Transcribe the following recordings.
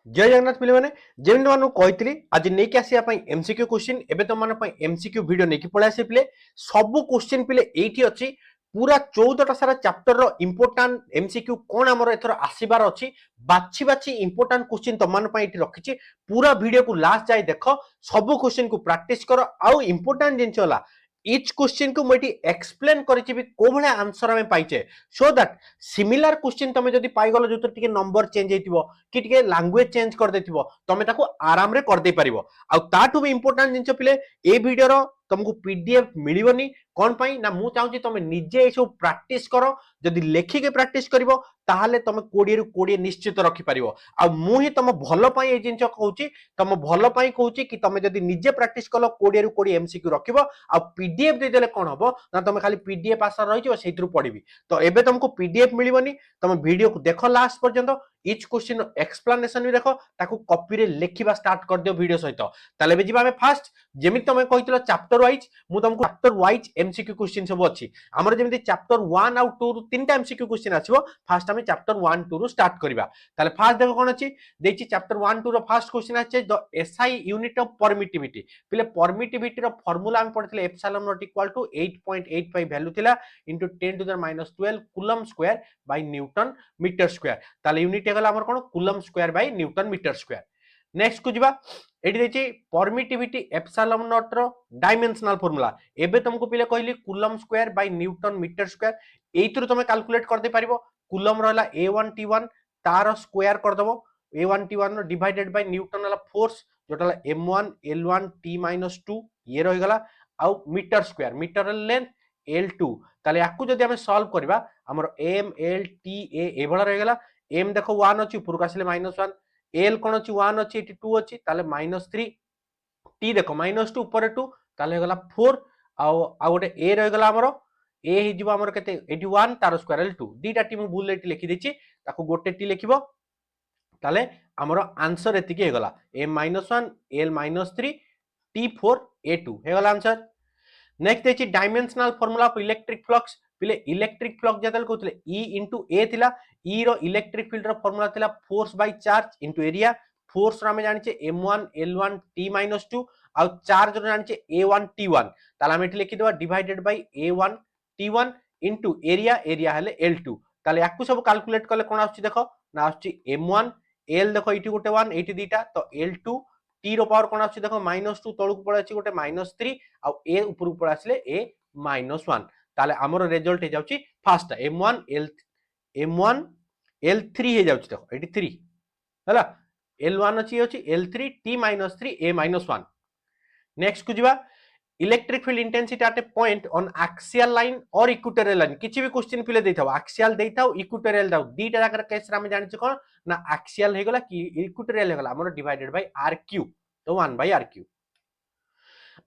जय जगन्नाथ पिले माने जेमि मानु कहतली आज नहीं के आसिया पई एमसीक्यू क्वेश्चन एबे तो मन पई एमसीक्यू वीडियो नहीं कि पळे आसी पिले सब क्वेश्चन पिले एठी अछि पूरा 14टा सारा चैप्टर रो इंपोर्टेंट एमसीक्यू कोन हमर एथर आसीबार अछि बाछि बाछि इंपोर्टेंट क्वेश्चन तो मन पई एठी रखिछि पूरा वीडियो को लास्ट जाय देखो सब क्वेश्चन को प्रैक्टिस करो आउ इंपोर्टेंट जिंस होला each क्वेश्चन को मोटी एक्सप्लेन करिछि भी को भले आंसर हमें पाइछे सो दैट सिमिलर क्वेश्चन तमे जदी पाइ गलो जो टिके नंबर चेंज हेतिबो कि टिके लैंग्वेज चेंज कर देथिबो तमे ताको आराम रे कर दे परिबो आ ताठु भी इंपोर्टेंट जिंस पिले ए वीडियो रो तुमको पीडीएफ मिलिबनी कोन पई ना मु चाहूची तमे निजे ए सब प्रैक्टिस करो जदी लेखि के प्रैक्टिस करिवो ताहाले तमे 20 रु 20 निश्चित रखि परिवो आ मु ही तम भलो पई ए जिंस कहूची तम भलो पई कहूची कि तमे जदी निजे प्रैक्टिस कलो 20 रु 20 एमसीक्यू रखिबो आ पीडीएफ दे देले कोन हबो ना तमे खाली पीडीएफ आशा रहि जो सेइथरु पढिबी तो एबे तुमको पीडीएफ मिलिबनी तमे वीडियो को देखो लास्ट पर्यंत each क्वेश्चन एक्सप्लेनेशन भी देखो ताको कॉपी रे लेखिबा स्टार्ट कर दियो वीडियो सहित ताले बे जिबा हमें फास्ट जेमि तमे कहितलो चैप्टर वाइज मु तुमको चैप्टर वाइज एमसीक्यू क्वेश्चन सब अछि हमर जेमि चैप्टर 1 आउ 2 रु तीनटा एमसीक्यू क्वेश्चन आछिबो फास्ट हमें चैप्टर 1 2 रु स्टार्ट करिबा ताले फास्ट देखो कोन अछि देछि चैप्टर 1 2 रो फर्स्ट क्वेश्चन अछि the SI unit of permittivity पिले परमिटिविटी रो फार्मूला हम पढितले epsilon naught equal to 8.85 value थिला into 10 to the minus 12 coulomb square by newton metre square ताले यूनिट हेगला हमर कोन coulomb square by newton metre square next को जिबा एठी देछि परमिटिविटी एप्सिलॉन नॉट रो डायमेंशनल फार्मूला एबे तुमको पिले कहली coulomb square by newton metre square एइतरु तुमे कैलकुलेट कर दे परिबो कूलम रहला a1 t1 तार स्क्वायर कर दबो a1 t1 रो डिवाइडेड बाय न्यूटन वाला फोर्स जोटा m1 l1 t-2 ये रहि गला आ metre square metre length l2 ताले याकू जदी हमें सॉल्व करबा हमर m l t a ए भला रहि गला m देखो 1 अछि ऊपर आसिले -1 l कोन अछि 1 अछि एटी 2 अछि ताले -3 t देखो -2 ऊपर 2 ताले गला 4 आ गोटे a रहि गला हमर a हि जिवो हमर केते 81 तार स्क्वायर l2 दीटा टी मु भूल लेटी लिखि देछि ताको गोटे टी लिखिबो ताले हमर आंसर एतिके हे गला m-1 l-3 t4 a2 हे गला आंसर नेक्स्ट देछि dimensional formula of electric flux पिले इलेक्ट्रिक फ्लक्स जतल कहतले E into A थिला E रो इलेक्ट्रिक फील्ड रो फार्मूला थिला force by charge into area force रो हम जानिचे m1 l1 t-2 आ चार्ज रो जानिचे a1 t1 ताला हम एठी लिखि देबा divided by a1 t1 into area area हले l2 ताले याकू सब कैलकुलेट करले कोन आछि देखो ना आछि m1 l देखो एठी गोटे 1 एठी दीटा तो l2 t रो पावर कोन आछि देखो -2 तळुक पळे अछि गोटे -3 आ a ऊपर ऊपर आसले a -1 ताले हमर रिजल्ट हे जाउची फास्ट m1 l3 हे जाउची देखो एठी 3 हला l1 अछि l3 t-3 a-1 नेक्स्ट को जिबा electric field intensity at a point on axial line और इक्वेटोरियल लाइन किछि भी क्वेश्चन पिले देथाव एक्सियल देथाव इक्वेटोरियल दाउ दीटा जाकर केस रे हम जानि छ कोन ना एक्सियल हे गला कि इक्वेटोरियल हे गला हमर डिवाइडेड बाय rq तो 1 by rq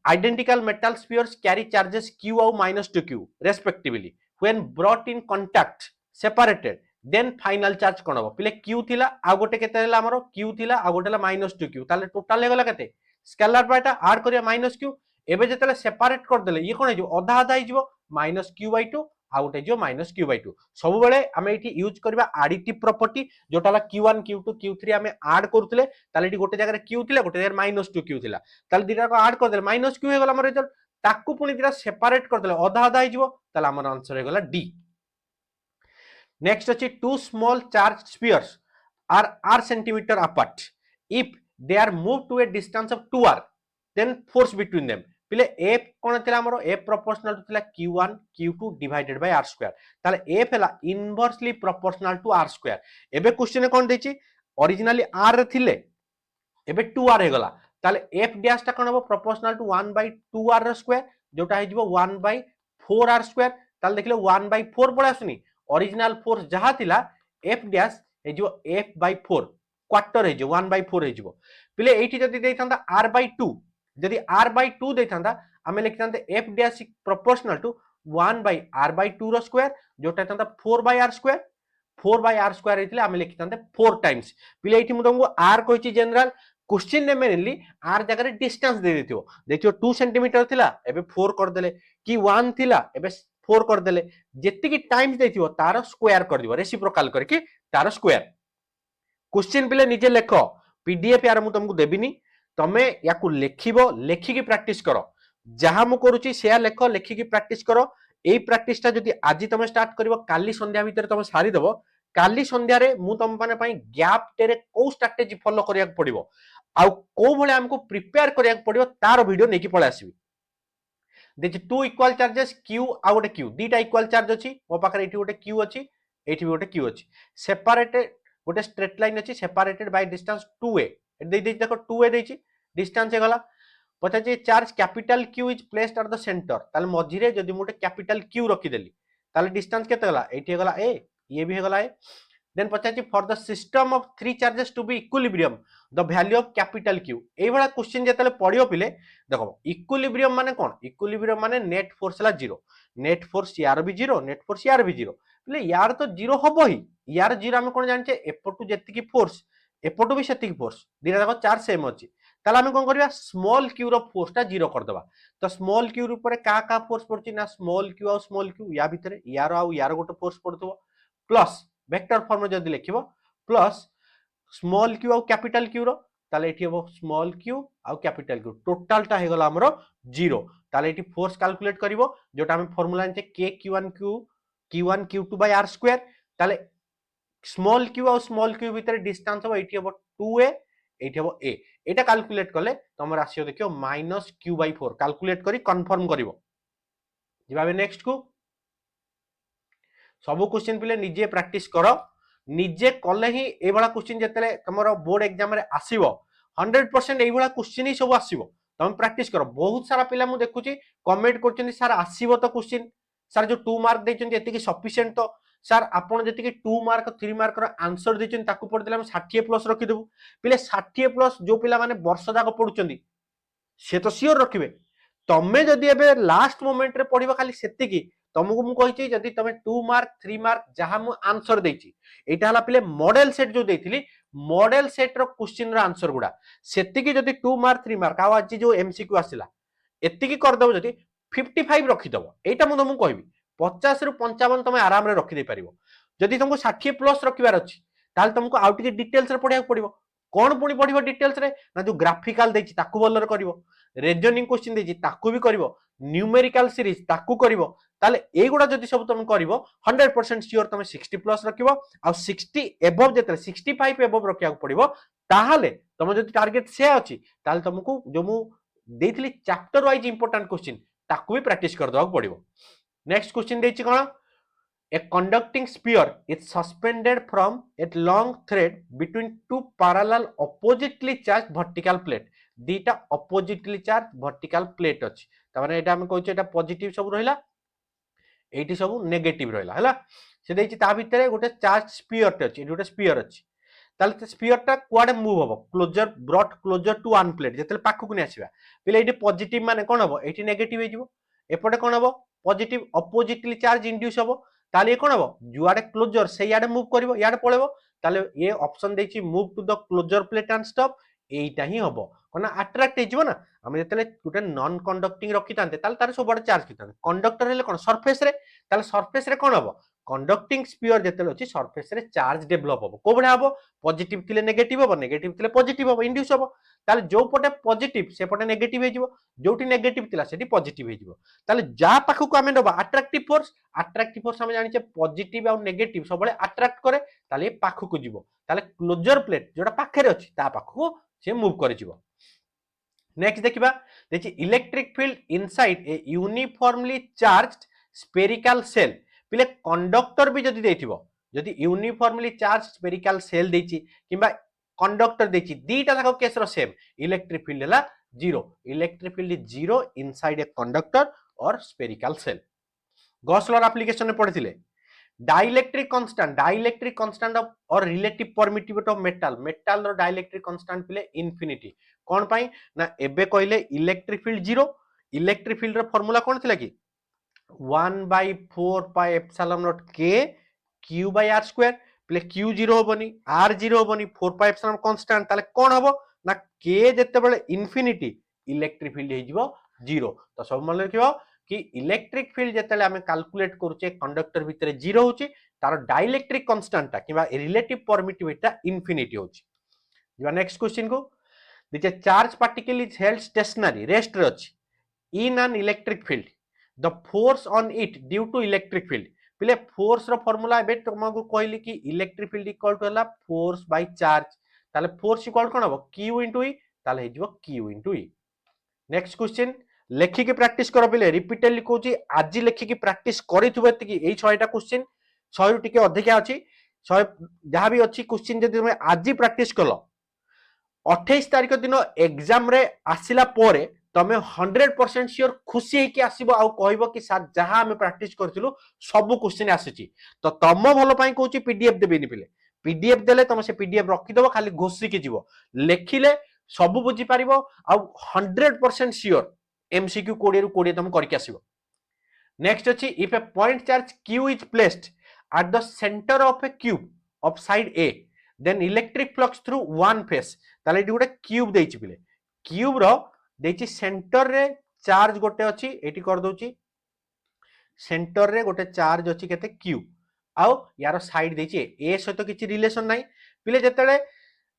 identical metal spheres carry charges q और -2q respectively when brought in contact separated then final charge कोन हो पिले q थिला आ गोटे केते हला हमर q थिला आ गोटे हला -2q ताले टोटल हे गला केते स्केलर बायटा ऐड करिया -q एबे जतले सेपरेट कर देले ये कोन हे जो आधा आधा हे जिवो -q/2 आ गोटे जो -q/2 सब बेले हमें एठी यूज करबा additive property जोटाला q1 q2 q3 हमें ऐड करथले ताले एठी गोटे जगह q थिला गोटे जगह -2q थिला ताले दिटा को ऐड कर देले -q हे गला हमर रिजल्ट ताकू पुनी दिटा सेपरेट कर देले आधा आधा हे जिवो ताले हमर आंसर हे गला डी नेक्स्ट अछि two small charge spheres are centimeter apart if they are moved to a distance of 2r then force between them पिले f कोन थिला हमरो f प्रोपोर्शनल टू थिला q1 q2 divided by r square ताले f हला inversely proportional to r square एबे question कोन देछि ओरिजिनली r रे थिले एबे 2r हे गला ताले f डैश ता कोन हो प्रोपोर्शनल टू 1 by 2r र स्क्वायर जोटा हे जिवो 1 by 4r स्क्वायर ताले देखले 1 by 4 पळे आसुनी ओरिजिनल फोर्स जहा थिला f डैश हे जिवो f by 4 क्वार्टर हे जिवो 1 by 4 हे जिवो पिले एठी जदी देथांदा r by 2 जदी r by 2 देथांदा हमें लिखतांते f dash proportional to 1 by r by 2 रो स्क्वायर जोटा थांदा 4 by r square 4 by r square हेतिले हमें लिखतांते 4 टाइम्स पिले एठी मु तुमको r कहिची जनरल क्वेश्चन ने मेनली r जगह रे डिस्टेंस दे देथियो देखियो 2 सेंटीमीटर थिला एबे 4 कर देले कि 1 थिला एबे 4 कर देले जेति की टाइम्स देथियो तार स्क्वायर कर दिबो रेसिप्रोकल करके तार स्क्वायर क्वेश्चन पिले निजे लेखो पीडीएफ यार मु तुमको देबिनी तमे या लिखिबो लिखिकी प्रैक्टिस करो जहां मु करूची से लेख लिखिकी प्रैक्टिस करो एई प्रैक्टिसटा जदि आज तुम स्टार्ट करिवो काली संध्या भितर तुम सारी देबो काली संध्या रे मु तुम माने पई गैप टेरे को स्ट्रेटजी फॉलो करिया पड़िवो आ को भले हमको प्रिपेयर करिया पड़िवो तार वीडियो नेकी पळे आसीबी देखि टू इक्वल चार्जेस क्यू आ गोटे क्यू दीटा इक्वल चार्ज अछि मो पाखरे एठी गोटे क्यू अछि एठी भी गोटे क्यू अछि सेपरेटेड गोटे स्ट्रेट लाइन अछि सेपरेटेड बाय डिस्टेंस 2a दे दे देखो 2a देछि डिस्टेंस हे गला पछे charge capital Q is placed at the centre ताले मझिरे जदि मोटे कैपिटल क्यू रखी देली ताले डिस्टेंस केते गला एठी गला ए ये भी गला ए देन पछे for the system of three charges to be equilibrium the value of capital Q एई बडा क्वेश्चन जेतले पढियो पिले देखो इक्विलिब्रियम माने कोन इक्विलिब्रियम माने नेट फोर्स ला जीरो नेट फोर्स यार भी जीरो नेट फोर्स यार भी जीरो पिले यार तो जीरो हबो ही यार जीरो हम कोन जानचे एपटू जेतिकी फोर्स एपटू भी सेतिकी फोर्स दिना देखो चार सेम अछि ताले हम कोन करबा स्मॉल क्यू रो फोर्स टा जीरो कर देबा तो स्मॉल क्यू ऊपर का फोर्स पड़छि ना स्मॉल क्यू और स्मॉल क्यू या भितरे यार गोटे फोर्स पड़थबो प्लस वेक्टर फॉर्म जदि लिखिबो प्लस स्मॉल क्यू और कैपिटल क्यू रो ताले एठी हबो स्मॉल क्यू और कैपिटल क्यू टोटल टा हे गला हमरो जीरो ताले एठी फोर्स कैलकुलेट करिवो जोटा हम फार्मूला आनचे k q1 q2 बाय r स्क्वायर ताले स्मॉल क्यू और स्मॉल क्यू भितर डिस्टेंस हबो एठी हबो 2a एठी हबो a एटा कैलकुलेट करले तमर राशियो देखियो -q/4 कैलकुलेट करी कंफर्म करिवो जिबाबे नेक्स्ट को सब क्वेश्चन पिले निजे प्रैक्टिस करो निजे कले ही ए बडा क्वेश्चन जेतले तमरो बोर्ड एग्जाम रे आसीबो 100% ए बडा क्वेश्चन ही सब आसीबो तुम प्रैक्टिस करो बहुत सारा पिला मु देखुची कमेंट करचंदी सर आसीबो तो क्वेश्चन सर जो 2 मार्क देचंदी एतिकी सफिशिएंट तो सर आपण जेतिकी 2 मार्क 3 मार्क रो आंसर देचंदी ताकू पढ देला हम 60 प्लस रखि देबू पिले 60 प्लस जो पिला माने वर्ष जाक पढुचंदी से तो सियोर रखिबे तमे जदि एबे लास्ट मोमेंट रे पढिबो खाली सेतिकी तुमको मु कहिची जदि तमे 2 मार्क 3 मार्क जहां मु आंसर देची एटा हला पिले मॉडल सेट जो देथिली मॉडल सेट रो क्वेश्चन रो आंसर गुडा सेतिकी जदि 2 मार्क 3 मार्क आ आज जो एमसीक्यू आसिला एतिकी कर दबो जदि 55 रखि दबो एटा मु तुमको कहबी 50 रु 55 तमे आराम रे रखि दे परिबो जदि तुमको 60 प्लस रखिबार अछि ताल तुमको आउट के डिटेल्स रे पढिया पड़िबो कोन पुनी पढिबो डिटेल्स रे ना जो ग्राफिकल देची ताकू बलर करिवो रीजनिंग क्वेश्चन देची ताकू भी करिवो न्यूमेरिकल सीरीज ताकू करिवो ताले एगुडा जदि सब तुम करिवो 100% श्योर तुम 60 प्लस रखिवो आ 60 एबव जेते 65 एबव रखिया पड़िवो ताहाले तुम जदि टारगेट से अछि ताले तुमको जो मु देथिली चैप्टर वाइज इंपोर्टेंट क्वेश्चन ताकू भी प्रैक्टिस कर दवा पड़िवो नेक्स्ट क्वेश्चन देची कोन A conducting sphere is suspended from a long thread between two parallel oppositely charged vertical plate. दीटा oppositely charged vertical plate अछि तमाने एटा हम कहै छै एटा पॉजिटिव सब रहिला एटी सब नेगेटिव रहिला हला से देछि ता भितरे गोटे चार्ज स्फीयर टे अछि गोटे स्फीयर अछि ताले स्फीयर टा कुआडे मूव हबो closer brought closer to one plate जेतले पाखु ने आसीबा पहिले एटी पॉजिटिव माने कोन हबो एटी नेगेटिव हे जिवो एपटे कोन हबो पॉजिटिव ऑपोजिटली चार्ज इंड्यूस हबो ताले कोन हबो जुआडे क्लोजर से याडे मूव करबो याडे पळेबो ताले ये ऑप्शन देछि move to the closer plate and stop एटा ही हबो कोना अट्रैक्ट हे जिवो ना हम जेतले गोटे नॉन कंडक्टिंग रखि तांते ताले तारे सबडे चार्ज कितांते कंडक्टर हेले कोन सरफेस रे ताले सरफेस रे कोन हबो कंडक्टिंग स्फीयर जेतले अछि सरफेस रे चार्ज डेवलप हबो को बडा हबो पॉजिटिव थिले नेगेटिव हबो नेगेटिव थिले पॉजिटिव हबो इंड्यूस हबो ताले जो पटे पॉजिटिव से पटे नेगेटिव हे जिवो जोटी नेगेटिव थिला सेठी पॉजिटिव हे जिवो ताले जा पाखु को हमें दबा अट्रैक्टिव फोर्स हम जानि छे पॉजिटिव और नेगेटिव सबले अट्रैक्ट करे ताले पाखु को जिवो ताले क्लोजर प्लेट जोटा पाखे रे अछि ता पाखु से मूव करे जिवो नेक्स्ट देखिबा देखि electric field inside a uniformly charged spherical shell पिले कंडक्टर भी जदि देथिबो जदि यूनिफॉर्मली चार्ज स्फेरिकल सेल देछि किबा कंडक्टर देछि दीटा जाक केस रो सेम इलेक्ट्रिक फील्ड हला zero electric field is zero inside a conductor और spherical shell Gauss law application में पढ़िथिले डाइलेक्ट्रिक कांस्टेंट ऑफ और रिलेटिव परमिटिविटी ऑफ मेटल रो डाइलेक्ट्रिक कांस्टेंट पिले इन्फिनिटी कोन पई ना एबे कहले electric field zero electric field रो फार्मूला कोन थिला कि 1/4 pi epsilon naught k q by r square plus q zero होबनी r zero होबनी 4 pi epsilon constant ताले कोन हबो ना k जेते बेले इन्फिनिटी इलेक्ट्रिक फील्ड हे जिवो जीरो तो सब मन लिखिबो कि इलेक्ट्रिक फील्ड जेते हमें कैलकुलेट करूचे कंडक्टर भितरे जीरो होची तार डाइलेक्ट्रिक कांस्टेंट ता किबा रिलेटिव परमिटिविटी ता इन्फिनिटी होची ଯିବା ନେକ୍ସଟ क्वेश्चन को this a charge particle is held stationary rest रे अछि in an electric field the force on it due to electric field पिले फोर्स रो फार्मूला एबे तुमको कहली कि इलेक्ट्रिक फील्ड इक्वल टू हला फोर्स बाय चार्ज ताले फोर्स इक्वल कोन हो q * e ताले हे जिवो q * e नेक्स्ट क्वेश्चन लेखिकी प्रैक्टिस कर पिले रिपीटेडली कहूची आज लेखिकी प्रैक्टिस करिथबो एतिकी एई 6टा क्वेश्चन 100 रु टिके अधिका अछि 100 जहां भी अछि क्वेश्चन जदि तुम आज प्रैक्टिस कलो 28 तारिख दिन एग्जाम रे आसिला पोरे तमे 100% श्योर खुशी है कि आसीबो आउ कहबो कि सर जहां हमें प्रैक्टिस करथिलु सब क्वेश्चन आसीची तो तम भलो पई कहूची पीडीएफ देबेनी पिले पीडीएफ देले तमे से पीडीएफ रखि दबो खाली घोषी के जीवो लेखिले सब बुझी पारिबो आउ 100% श्योर एमसीक्यू 20 रु 20 तम करके आसीबो नेक्स्ट अछि if a point charge q is placed at the centre of a cube of side a then electric flux through one face ताले एटी गोटे क्यूब देइछि पिले क्यूब रो देइछि सेंटर रे चार्ज गोटे अछि एटी कर दोछि सेंटर रे गोटे चार्ज अछि केते q आउ यार साइड देइछि a सहित किछि रिलेशन नाही पिले जेतेले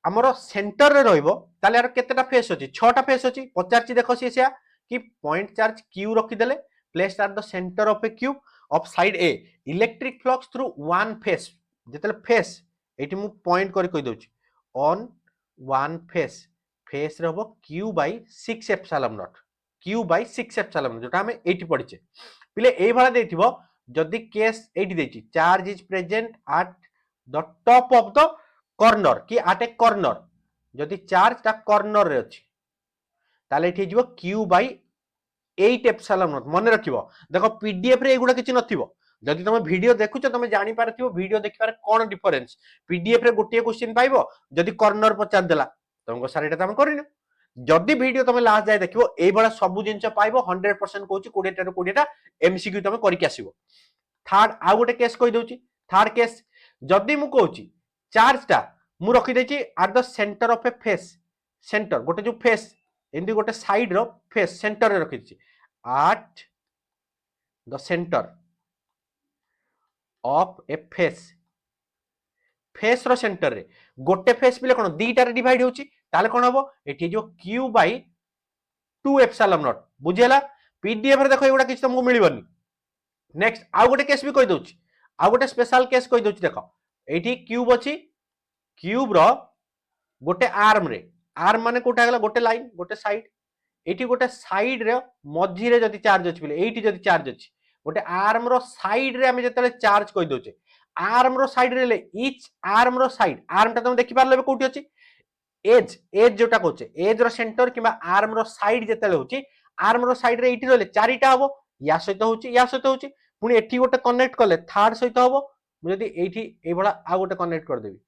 हमरो सेंटर रे रहइबो ताले यार केतेटा फेस अछि 6टा फेस अछि पचारछि देखो सिया कि पॉइंट चार्ज q रखि देले placed at the centre of a cube of side a electric flux through one face जेतेले फेस एटी मु पॉइंट करी कहि दोछि ऑन वन फेस फेस रे हबो q by 6 epsilon naught q by 6 epsilon जोटा हमें एटी पढिचे पिले एई भाला देथिबो जदि केस एटी देछि charge is present at the top of the corner कि एट ए कॉर्नर जदि चार्ज ता कॉर्नर रे अछि ताले एठी जिवो q by 8 एप्सिलॉन नॉट मन रखिबो देखो पीडीएफ रे एगुडा किछि नथिबो जदि तुम वीडियो देखुछ तुम जानि पारथिबो वीडियो देखिबार कोन डिफरेंस पीडीएफ रे गोटे क्वेश्चन पाइबो जदि कॉर्नर पचार देला तुमको सर एटा तम करिनो जदि वीडियो तुम लास्ट जाय देखिबो एई बडा सब जिंस पाइबो 100% कहूची 20 टा 20 टा एमसीक्यू तुम करिक आसीबो थर्ड आ गोटे केस कहि दोची थर्ड केस जदि मु कहूची चार्ज टा मु रखि देची at the centre of a face centre गोटे जो फेस एंदी गोटे साइड रो फेस सेंटर रे रखि देची at the centre of a face face रो सेंटर रे गोटे फेस पिले कोन दीटा रे डिवाइड होची ताले कोन हबो एठी जो q by 2 एप्सिलॉन नॉट बुझेला पीडीएफ रे देखो एगुडा किछ तुमको मिलिबनी नेक्स्ट आ गोटे केस भी कहि दोची आ गोटे स्पेशल केस कहि दोची देखो एठी क्यूब अछि क्यूब रो गोटे आर्म माने कोठा गेला गोटे लाइन गोटे साइड एठी गोटे साइड रे मझी रे जदी चार्ज अछि पिले एठी जदी चार्ज अछि गोटे आर्म रो साइड रे हमें जतले चार्ज कहि दोचे आर्म रो साइड रे ले ईच आर्म रो साइड आर्म ता तुम देखि पारले कोठी अछि एज एज जोटा कहचे एज रो सेंटर किबा आर्म रो साइड जतले होची आर्म रो साइड रे एठी रहले चारिटा हबो या सहित होची पुनी एठी गोटे कनेक्ट करले थर्ड सहित हबो जदी एठी ए बडा आ गोटे कनेक्ट कर देबी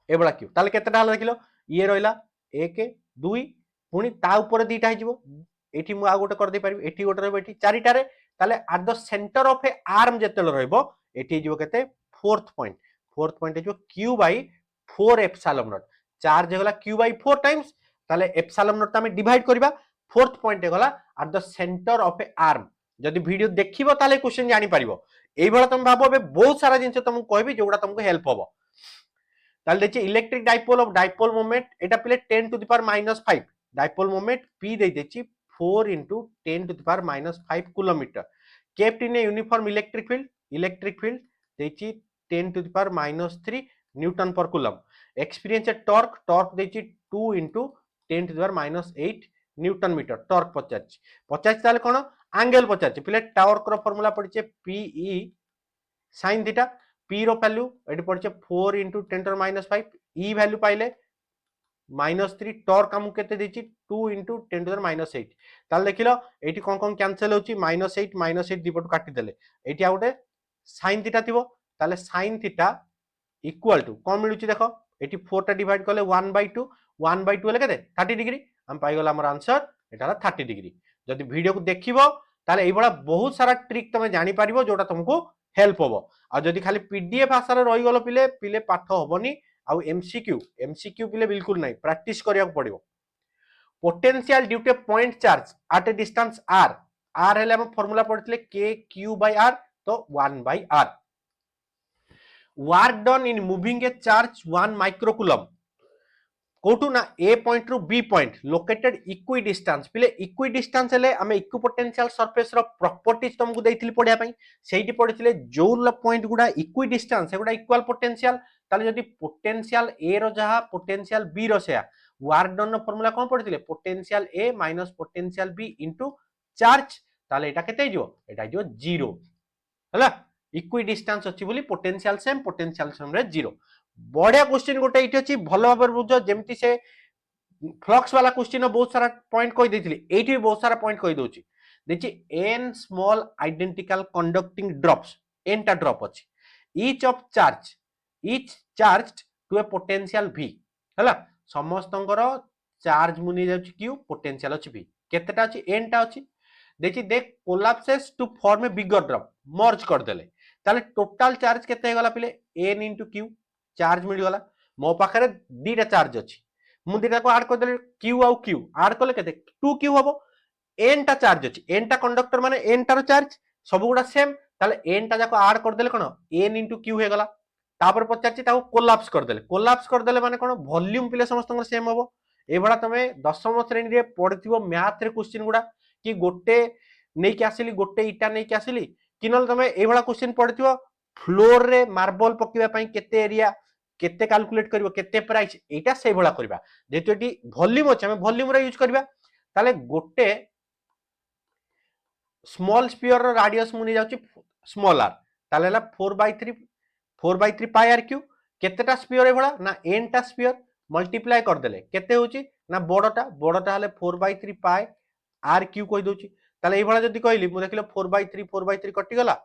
ए बडा क्यू ताले केतेटा हला देखिलो ये रहला 1 2 पुनी ता ऊपर दीटा हे जिवो एठी मु आ गोटे कर दे पारिबी एठी गोटे रहबो एठी चारिटा रे ताले at the centre of a arm जतेले रहबो एठी जिवो केते फोर्थ पॉइंट जिवो q by 4 epsilon naught charge हेगला q by 4 टाइम्स ताले एप्सिलॉन नॉट तामे डिवाइड करबा फोर्थ पॉइंट हेगला at the centre of a arm जदि वीडियो देखिबो ताले क्वेश्चन जानि पारिबो एई बडा तुम भाबो बे बहुत सारा जिंस तुमको कहबी जोगुडा तुमको हेल्प होबो ताले देखि electric dipole of dipole moment एटा पिले 10 to the power -5 dipole moment p दे देछि 4 into 10 to the power -5 kilometre kept in a uniform electric field देछि 10 to the power -3 newton per coulomb experience a torque देछि 2 into 10 to the power -8 newton metre torque पचाच ताले कोन angle पचाच पिले torque रो फार्मूला पडिचे p e sin theta p रो वैल्यू एटी पडिचे 4 into 10 to the -5 e value पाइले -3 टॉर्क हमु केते देछि 2 into 10 to the -8 ताल देखिलो एठी कोन कैंसिल होची -8 दीपटु काटी देले एठी आ गोटे sin थीटा थिबो ताले sin थीटा इक्वल टू कोन मिलुची देखो एठी 4 टा डिवाइड करले 1/2 1/2 हेले केते 30 डिग्री हम पाई गेला हमर आंसर एटा 30 डिग्री जदि वीडियो को देखिबो ताले एई बडा बहुत सारा ट्रिक तमे जानि पारिबो जोटा तुमको हेल्प होबो आ जदि खाली पीडीएफ आसार रहि गलो पिले पाठ होबनी आ एमसीक्यू पिले बिल्कुल नहीं प्रैक्टिस करिया पड़िबो potential due to point charge at a distance r हेले हम फार्मूला पढ़ितले k q by r तो 1 by r work done in moving a charge 1 microcoulomb कोटू ना ए पॉइंट रु B point located equidistance पिले इक्वी डिस्टेंस हेले आमे इक्विपोटेंशियल सरफेस रो प्रॉपर्टीज तुमको देइथिली पढिया पई सेठी पढिथिले जो पॉइंट गुडा इक्वी डिस्टेंस एगुडा इक्वल पोटेंशियल ताले जदी पोटेंशियल ए रो जहा पोटेंशियल बी रो सेया वर्क डन रो फार्मूला कोन पढिथिले potential A minus potential B into charge ताले एटा केते हिजो एटा हिजो 0 हला इक्वी डिस्टेंस अछि बोली पोटेंशियल सेम रे 0 बढ़िया क्वेश्चन गोटे इठी अछि भलो भाबर बुझो जेमति से फ्लक्स वाला क्वेश्चन बहुत सारा पॉइंट कहि देथिली एठी बहुत सारा पॉइंट कहि दोछि देखि n small identical conducting drops n टा ड्रॉप अछि each charged to a potential v हला समस्तंकर चार्ज मुनि जाउछि q पोटेंशियल अछि v केतेटा अछि n टा अछि देखि देख collapses to form a bigger drop merge कर देले ताले टोटल चार्ज केते हे गला पिले n into q चार्ज मिल गला मो पाखरे दीटा चार्ज अछि मु दीटा को ऐड कर देले q आउ q ऐड करले केते 2q हबो n टा चार्ज अछि n टा कंडक्टर माने n टा रो चार्ज सब गुडा सेम ताले n टा जाको ऐड कर देले कोन n into q हे गला तापर पचारछि ताको कोलैप्स कर देले माने कोन वॉल्यूम पिले समस्त सेम हबो ए बडा तमे दशम श्रेणी रे पढिथिबो मैथ रे क्वेश्चन गुडा कि गोटे नै कि आसिली गोटे इटा नै कि आसिली कि नल तमे ए बडा क्वेश्चन पढिथिबो फ्लोर रे मार्बल पकिबा पई केते एरिया केते कैलकुलेट करिवो केते प्राइस एटा से भला करबा जेतु एटी वॉल्यूम अछि हम वॉल्यूम रे यूज करबा ताले गोटे स्मॉल स्फीयर रो रेडियस मुनि जाउची स्मॉल r ताले ला 4/3 पाई r क्यूब केतेटा स्फीयर ए भला ना n टा स्फीयर मल्टीप्लाई कर देले केते होची ना बडटा हले 4/3 पाई r क्यूब कहि दोची ताले ए भला जदी कहली मु देखिलो 4/3 कटि गला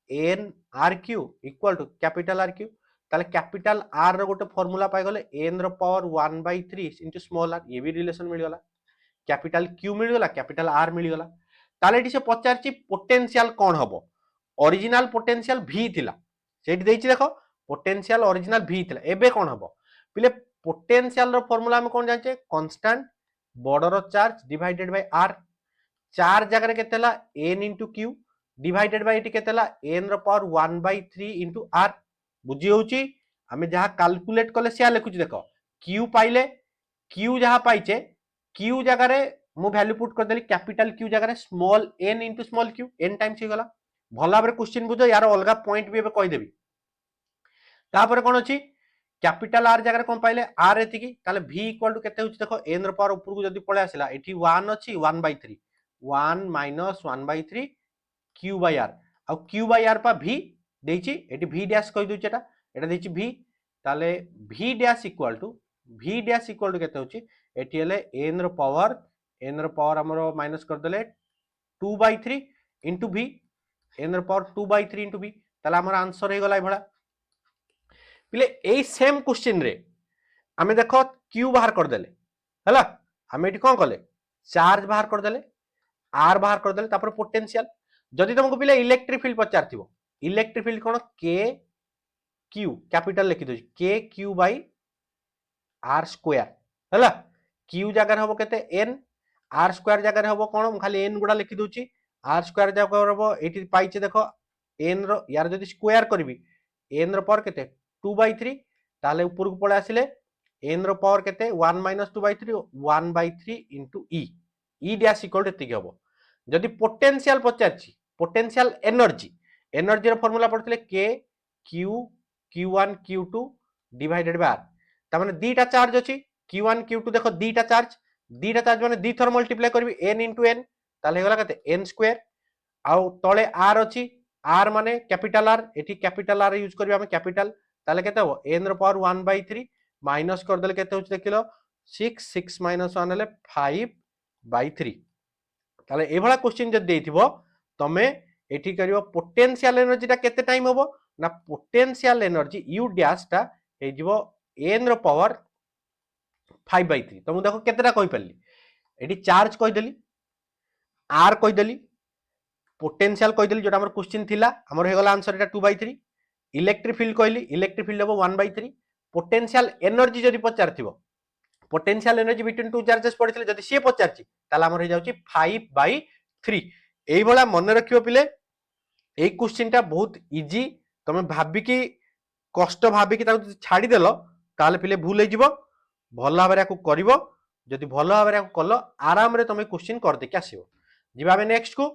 n r cube equal to capital r cube ताले कैपिटल r रो गोटे फार्मूला पाई गले n रो पावर 1/3 इनटू स्मॉल r ये भी रिलेशन मिल गला कैपिटल q मिल गला कैपिटल r मिल गला ताले एटी से पचारची पोटेंशियल कोन हबो ओरिजिनल पोटेंशियल v थिला सेठी देइची देखो पोटेंशियल ओरिजिनल v थिला एबे कोन हबो पिले पोटेंशियल रो फार्मूला हम कोन जानचे constant border of charge divided by r charge जगह केतेला n into q divided by एटी केतेला n रो पावर 1/3 into r बुझी होउची हमें जहा कैलकुलेट करले सिया लिखुची देखो q पाइले q जहा पाइचे q जगह रे मु वैल्यू पुट कर देली कैपिटल q जगह रे small n into small q n times ही गला भला बरे क्वेश्चन बुझो यार अलगा पॉइंट भी एबे कहि देबी तापर कोन अछि कैपिटल r जगह रे कोन पाइले r एतिकी ताले v इक्वल टू केते होची देखो n रो पावर ऊपर को जदी पळे आसिला एठी 1 अछि 1/3 1 minus 1/3 q by r uh q by r पा v देइची एठी v डैश कहि दोची एटा देइची v ताले v डैश इक्वल टू केते होची एठी हले n रो पावर हमरो माइनस कर देले 2/3 into v n रो पावर 2/3 into v ताले हमर आंसर हे गला ए भला पिले ए सेम क्वेश्चन रे हमें देखो q बाहर कर देले हला हमें एठी कोन करले चार्ज बाहर कर देले r बाहर कर देले तापर पोटेंशियल जदि तुमको पिले इलेक्ट्रिक फील्ड पचारथिबो इलेक्ट्रिक फील्ड कोन k q कैपिटल लिखि दोची k q by r square हला q जगह हबो केते n r स्क्वायर जगह हबो कोन खाली n गुडा लिखि दोची r स्क्वायर जगह हबो एठी पाइचे देखो n रो यार जदि स्क्वायर करबी n रो पावर केते 2/3 ताले ऊपर को पळे आसिले n रो पावर केते 1 minus 2/3 1/3 into e dash equal to एतिकी हबो जदि पोटेंशियल पचारची पोटेंशियल एनर्जी रो फार्मूला पढथिले k q q1 q2 divided by r त माने दीटा चार्ज अछि q1 q2 देखो दीटा चार्ज माने दी थर मल्टीप्लाई करबी n into n ताले हेगला कते n स्क्वायर आउ तळे r अछि r माने कैपिटल r एठी कैपिटल r यूज करबी हम कैपिटल ताले केते हो n रो पावर 1/3 माइनस कर देले केते होची देखिलो 6 minus 1 हले 5/3 ताले ए भला क्वेश्चन जद देइथिबो तमे एठी करियो पोटेंशियल एनर्जी ता केते टाइम होबो ना पोटेंशियल एनर्जी u डैश ता हे जिवो n रो पावर 5/3 तो मु देखो केतेटा कहि परली एठी चार्ज कहि देली r कहि देली पोटेंशियल कहि देली जोटा हमर क्वेश्चन थिला हमर हे गला आंसर एटा 2/3 इलेक्ट्रिक फील्ड कहली इलेक्ट्रिक फील्ड हबो 1/3 पोटेंशियल एनर्जी जदि पचारथिबो potential energy between two charges पड़िथिले जदि से पचारची ताला हमर हे जाउची 5/3 एई भला मन रखियो पिले ए क्वेश्चन टा बहुत इजी तमे भाबी की कष्ट भाबी की ताको छाडी देलो ताले पिले भूल हे जिवो भल भाव में करिवो जदि भल भाव में कल आराम रे तुम क्वेश्चन कर देके आसीबो जिबा बे नेक्स्ट को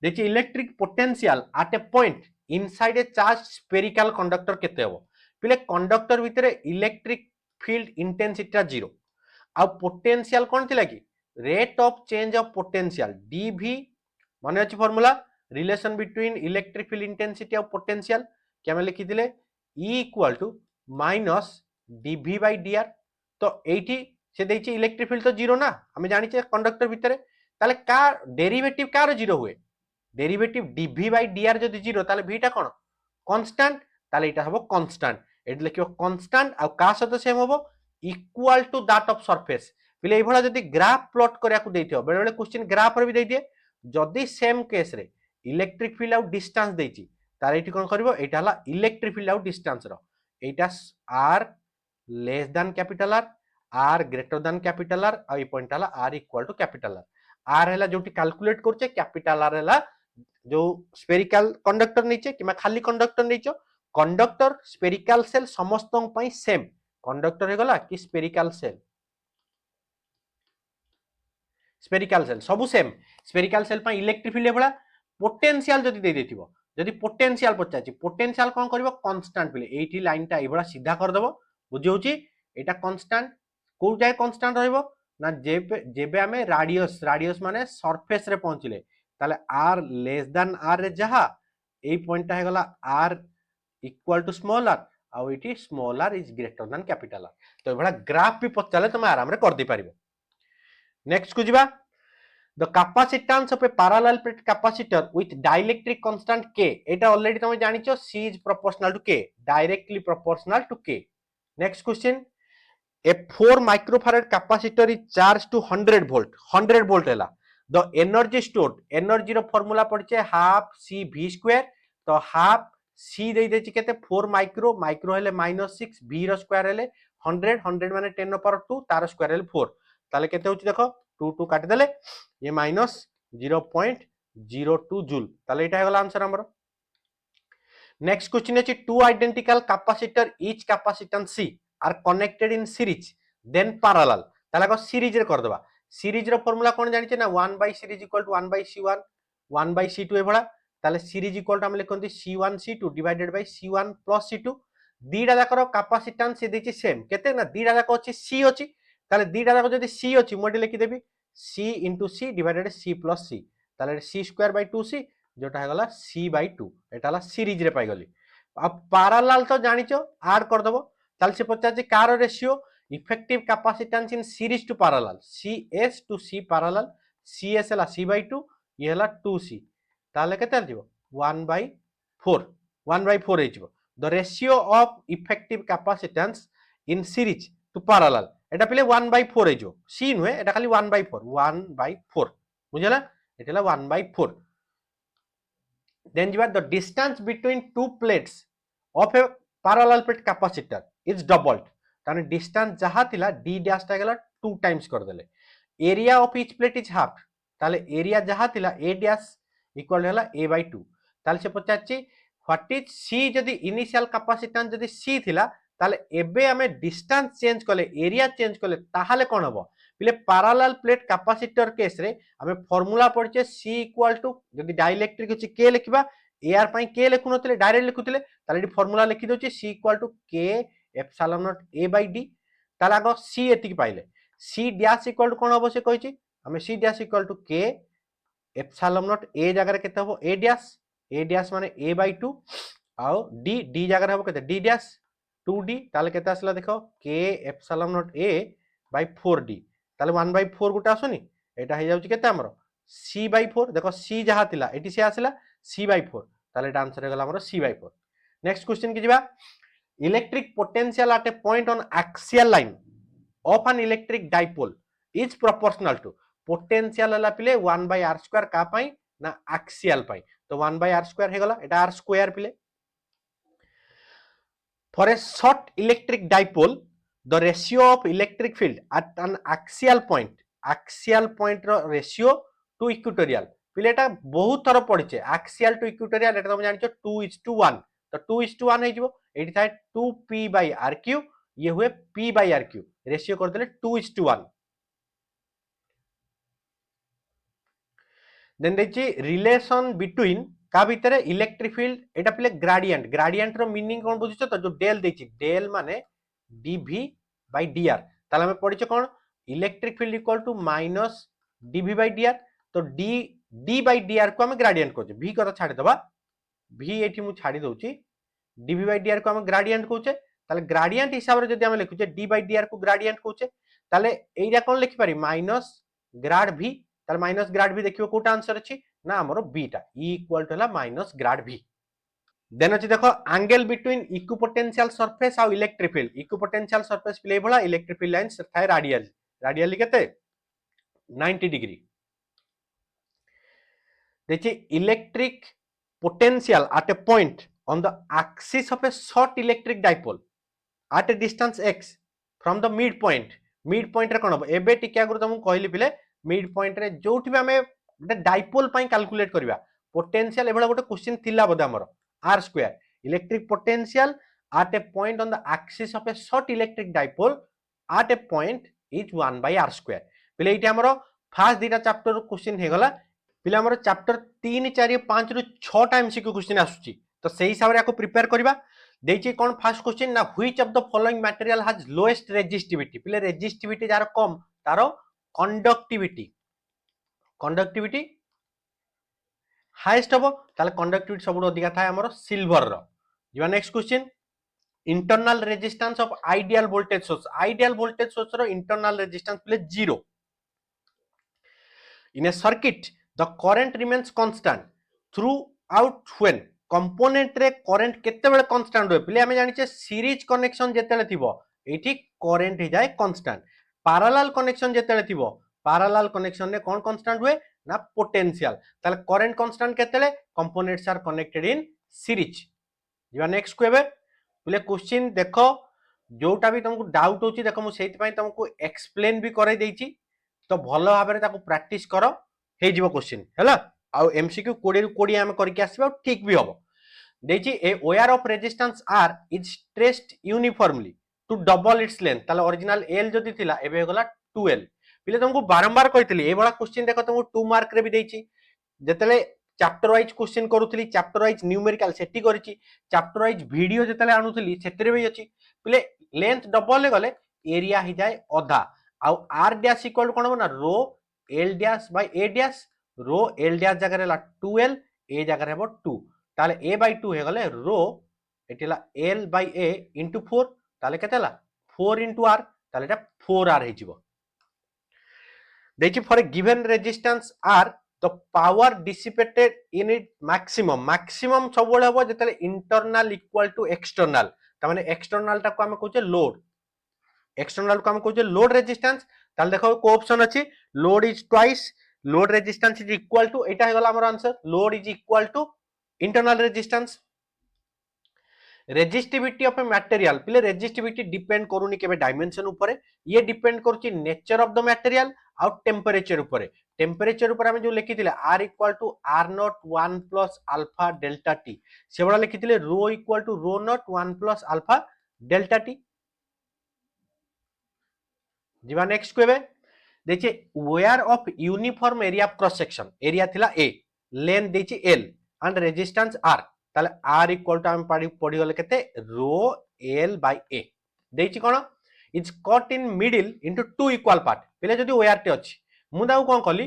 देखिए electric potential at a point inside a charge spherical conductor केते हबो पिले कंडक्टर भितरे इलेक्ट्रिक फील्ड इंटेंसिटी 0 आ पोटेंशियल कोन थिला कि rate of change of potential d v माने अछि formula relation between electric field intensity और पोटेंशियल क्या मैं लिखी दिले E equal to minus d v by d r तो एठी से देछि इलेक्ट्रिक फील्ड तो 0 ना हमें जानि छे कंडक्टर भितरे ताले का डेरिवेटिव कार 0 हुए डेरिवेटिव डीवी बाय डीआर जदि 0 ताले v टा कोन कांस्टेंट ताले एटा हबो कांस्टेंट एट लिखियो कांस्टेंट आ का सहित सेम हबो equal to that of surface पिले ए भला जदि ग्राफ प्लॉट करिया को देथियो बेले बेले क्वेश्चन ग्राफ रे भी दे दिए जदि सेम केस रे इलेक्ट्रिक फील्ड आउ डिस्टेंस देछि तार एठी कोन करबो एटा हला इलेक्ट्रिक फील्ड आउ डिस्टेंस रो एटा r less than capital r greater than capital r आ ई पॉइंट हला r equal to capital r हला जोटी कैलकुलेट करछे कैपिटल r हला जो स्फेरिकल कंडक्टर नीचे कि खाली कंडक्टर नीचे कंडक्टर स्फेरिकल सेल समस्त सेम कंडक्टर गला कि स्फेरिकल सेल सब same spherical shell electric field भला पोटेंशियल जदि दे देथिबो जदि पोटेंशियल पचाछि पोटेंशियल कोन करबो कांस्टेंट पिले एठी लाइन टा एभला सीधा कर देबो बुझि होछि एटा कांस्टेंट को जाय कांस्टेंट रहइबो ना जेबे हमें रेडियस माने सरफेस रे पहुंचले ताले r लेस देन r रे जहा ए पॉइंट है गला r equal to small r आ एठी small r is greater than capital r तो एभला ग्राफ भी पचाले तुम आराम रे कर दे पारिबो नेक्स्ट को जिबा the capacitance of a parallel plate capacitor with dielectric constant k eta already तुम जानिछो c is proportional to k directly proportional to k next question a 4 microfarad capacitor is charged to 100 volt हैला the energy stored energy रो formula पड़छे half c v square तो half c दे देछि केते 4 micro हेले -6 v रो square हेले 100 माने 10 पावर 2 तार स्क्वायर हेले 4 ताले केते होछि देखो 2 काटि देले ये माइनस 0.02 जूल ताले एटा हेगला आंसर हमर नेक्स्ट क्वेश्चन अछि two identical capacitor each capacitance c are connected in series then parallel ताले को सीरीज रे कर देबा सीरीज रो फार्मूला कोन जानि छै ना 1 by series equal to 1 by c1 1 by c2 ए भला ताले सीरीज इक्वल टू हम लिखंती c1 c2 divided by c1 plus c2 दीडा जाकर कैपेसिटेंस से देछि सेम केते ना दीडा जाक अछि c अछि ताले दीडा जाक जदि c अछि मोडी लिखि देबी c into c divided c plus c ताले c square by 2c जोटा है गला c by 2 एटा हला सीरीज रे पाई गली अब पैरेलल तो जानिचो ऐड कर दबो ताले से पचाछि कार ratio effective capacitance in series to parallel cs to c parallel cs हला c by 2 ये हला 2c ताले केते दिबो 1/4 हेजिबो the ratio of effective capacitance in series to parallel एटा पिले 1/4 हेजो c नुहे एटा खाली 1/4 बुझला एटा 1/4 देन जिबा the distance between two plates of A parallel plate capacitor is doubled ताने डिस्टेंस जहा थिला d डैश ता गेला 2 टाइम्स कर देले area of each plate is half ताले एरिया जहा थिला a डैश इक्वल होला a/2 ताले से पचाछि व्हाट इज c जदी इनिशियल कैपेसिटेंस जदी c थिला ताले एबे हमें डिस्टेंस चेंज कले एरिया चेंज कले ताहाले कोन हबो पिले पैरेलल प्लेट कैपेसिटर केस रे हमें फार्मूला पड़छे c इक्वल टू जदी डाइलेक्ट्रिक अछि k लिखबा ar पई k लिखु नथिले डायरेक्ट लिखुथिले ताले एटी फार्मूला लिखि दोछि c equal to k epsilon naught a by d ताले आगो c एतिक पाइले c डैश इक्वल टू कोन हबो से कहिछि हमें c dash equal to k epsilon naught a जगह रे केते हबो a डैश माने a बाय 2 आउ d जगह रे हबो केते d डैश 2d ताले केते आसला देखो k epsilon naught a by 4d ताले 1/4 गुटा आसुनी एटा हे जाउची केते हमरो c/4 देखो c जहा थिला एटी से आसला c/4 ताले एटा आंसर हे गला हमरो c/4 नेक्स्ट क्वेश्चन की जिबा electric potential at a point on axial line of an electric dipole is proportional to potential हला पिले 1/r² का पई ना एक्सियल पई तो 1/r² हे गला एटा r² पिले For a short electric dipole, the ratio of electric field at an axial point ro ratio to equatorial पिलेटा बहुत थर पड़िचे axial to equatorial एटा तुम जानिछो 2:1 तो 2:1 हे जिवो एटी थाए 2p/rq ये हुए p/rq रेशियो कर देले 2:1 देन देखि रिलेशन बिटवीन का भितर इलेक्ट्रिक फील्ड एटा पले ग्रेडियंट ग्रेडियंट रो मीनिंग कोन बुझिछ तो जो डेल देछि डेल माने dv by dr ताले हम पढिछ कोन electric field equal to minus dv by dr तो d by dr को हम ग्रेडियंट कहछे v को छाडी दबा v एठी मु छाडी दोछि dv by dr को हम ग्रेडियंट कहछे ताले ग्रेडियंट हिसाब रे जदि हम लिखुछे d by dr को ग्रेडियंट कहछे ताले एइरा कोन लिखि पारि माइनस ग्रेड v ताले माइनस ग्रेड v देखिबो कोटा आंसर अछि ना हमरो b टा e इक्वल टू हला माइनस ग्रेड v देन अछि देखो एंगल बिटवीन इक्विपोटेंशियल सरफेस और इलेक्ट्रिक फील्ड इक्विपोटेंशियल सरफेस प्ले भला इलेक्ट्रिक फील्ड लाइंस थाय रेडियली केते 90 डिग्री देखिए electric potential at a point on the axis of a short electric dipole at a distance x from the midpoint रे कोन हो एबे टिके आगु तुमको कहली पिले midpoint रे जोठी भी हमें गोटे डाइपोल पई कैलकुलेट करबा पोटेंशियल एबेला गोटे क्वेश्चन थिला बदे हमर r square electric potential at a point on the axis of a short electric dipole at a point is 1 by r square पिले इटी हमर फर्स्ट दीटा चैप्टर क्वेश्चन हे गला पिले हमर चैप्टर 3 4 5 रु 6 टा एमसीक्यू क्वेश्चन आसुची तो सेही हिसाब रे आको प्रिपेयर करबा देछि कोन फर्स्ट क्वेश्चन ना which of the following material has lowest resistivity पिले रेजिस्टिविटी जार कम तारो कंडक्टिविटी हाईएस्ट हबो ताले कंडक्टिविटी सबुठ अधिका थाए हमर सिल्वर रो जिवा next question internal resistance of ideal voltage source रो इंटरनल रेजिस्टेंस पिले 0 in a circuit the current remains constant throughout when component रे current केते बेले constant होय पिले हमें जानि छे सीरीज कनेक्शन जेतेले थिबो एठी current हे जाय constant parallel connection जेतेले थिबो parallel connection रे कोन constant हुए ना potential ताले current constant केतेले components are connected in series जिवा नेक्स्ट क्वेबे पिले क्वेश्चन देखो जोटा भी तुमको डाउट होची देखो मु सेति पई तुमको एक्सप्लेन भी करै देछि तो भलो भाबरे ताको प्रैक्टिस करो हे जीवो क्वेश्चन हैला आ एमसीक्यू 20 रु 20 हम करके आसीबा ठीक भी हबो देछि a wire of resistance R is stretched uniformly to double its length ताले ओरिजिनल एल जदी थिला एबे गला 2l पिले तुमको बारंबार कहितली ए बडा क्वेश्चन देखो तुमको 2 मार्क रे भी देछि जेतले चैप्टर वाइज क्वेश्चन करूथली चैप्टर वाइज न्यूमेरिकल सेटी करिछि चैप्टर वाइज वीडियो जेतले आनुथली सेतरे भी अछि पिले लेंथ डबल ले गले एरिया ही जाय आधा आउ r डैश इक्वल कोन हो ना रो l dash by a dash रो l डैश जगह रे 2l a जगह रे 2 ताले a बाय 2 हे गले रो एटिला l बाय a into 4 ताले केतेला 4 into r ताले एटा 4r हे जिवो देखि for a given resistance r the power dissipated in it maximum सब बळे हबो जेतले इंटरनल इक्वल टू एक्सटर्नल त माने एक्सटर्नल टा को हम कहूचे लोड एक्सटर्नल को हम कहूचे लोड रेजिस्टेंस ताल देखो को ऑप्शन अछि load is twice load resistance is equal to एटा हे गला हमर answer load is equal to internal resistance resistivity of a material पिले रेजिस्टिविटी डिपेंड करूनी केबे डायमेंशन ऊपर ये डिपेंड करूची नेचर ऑफ द मटेरियल आउट टेम्परेचर ऊपर हम जो लिखिथिले r equal to r0 1 plus alpha delta t से बडा लिखिथिले rho equal to rho naught 1 plus alpha delta t जीवा नेक्स्ट क्वेबे देखिए wire of uniform area of cross section area थिला a लेंथ देछि l एंड रेजिस्टेंस r ताले r equal to हम पढी गले केते रो l बाय a देछि कोन is cut in middle into two equal part पिले जदी वेयर टे अछि मु दाउ कोन कली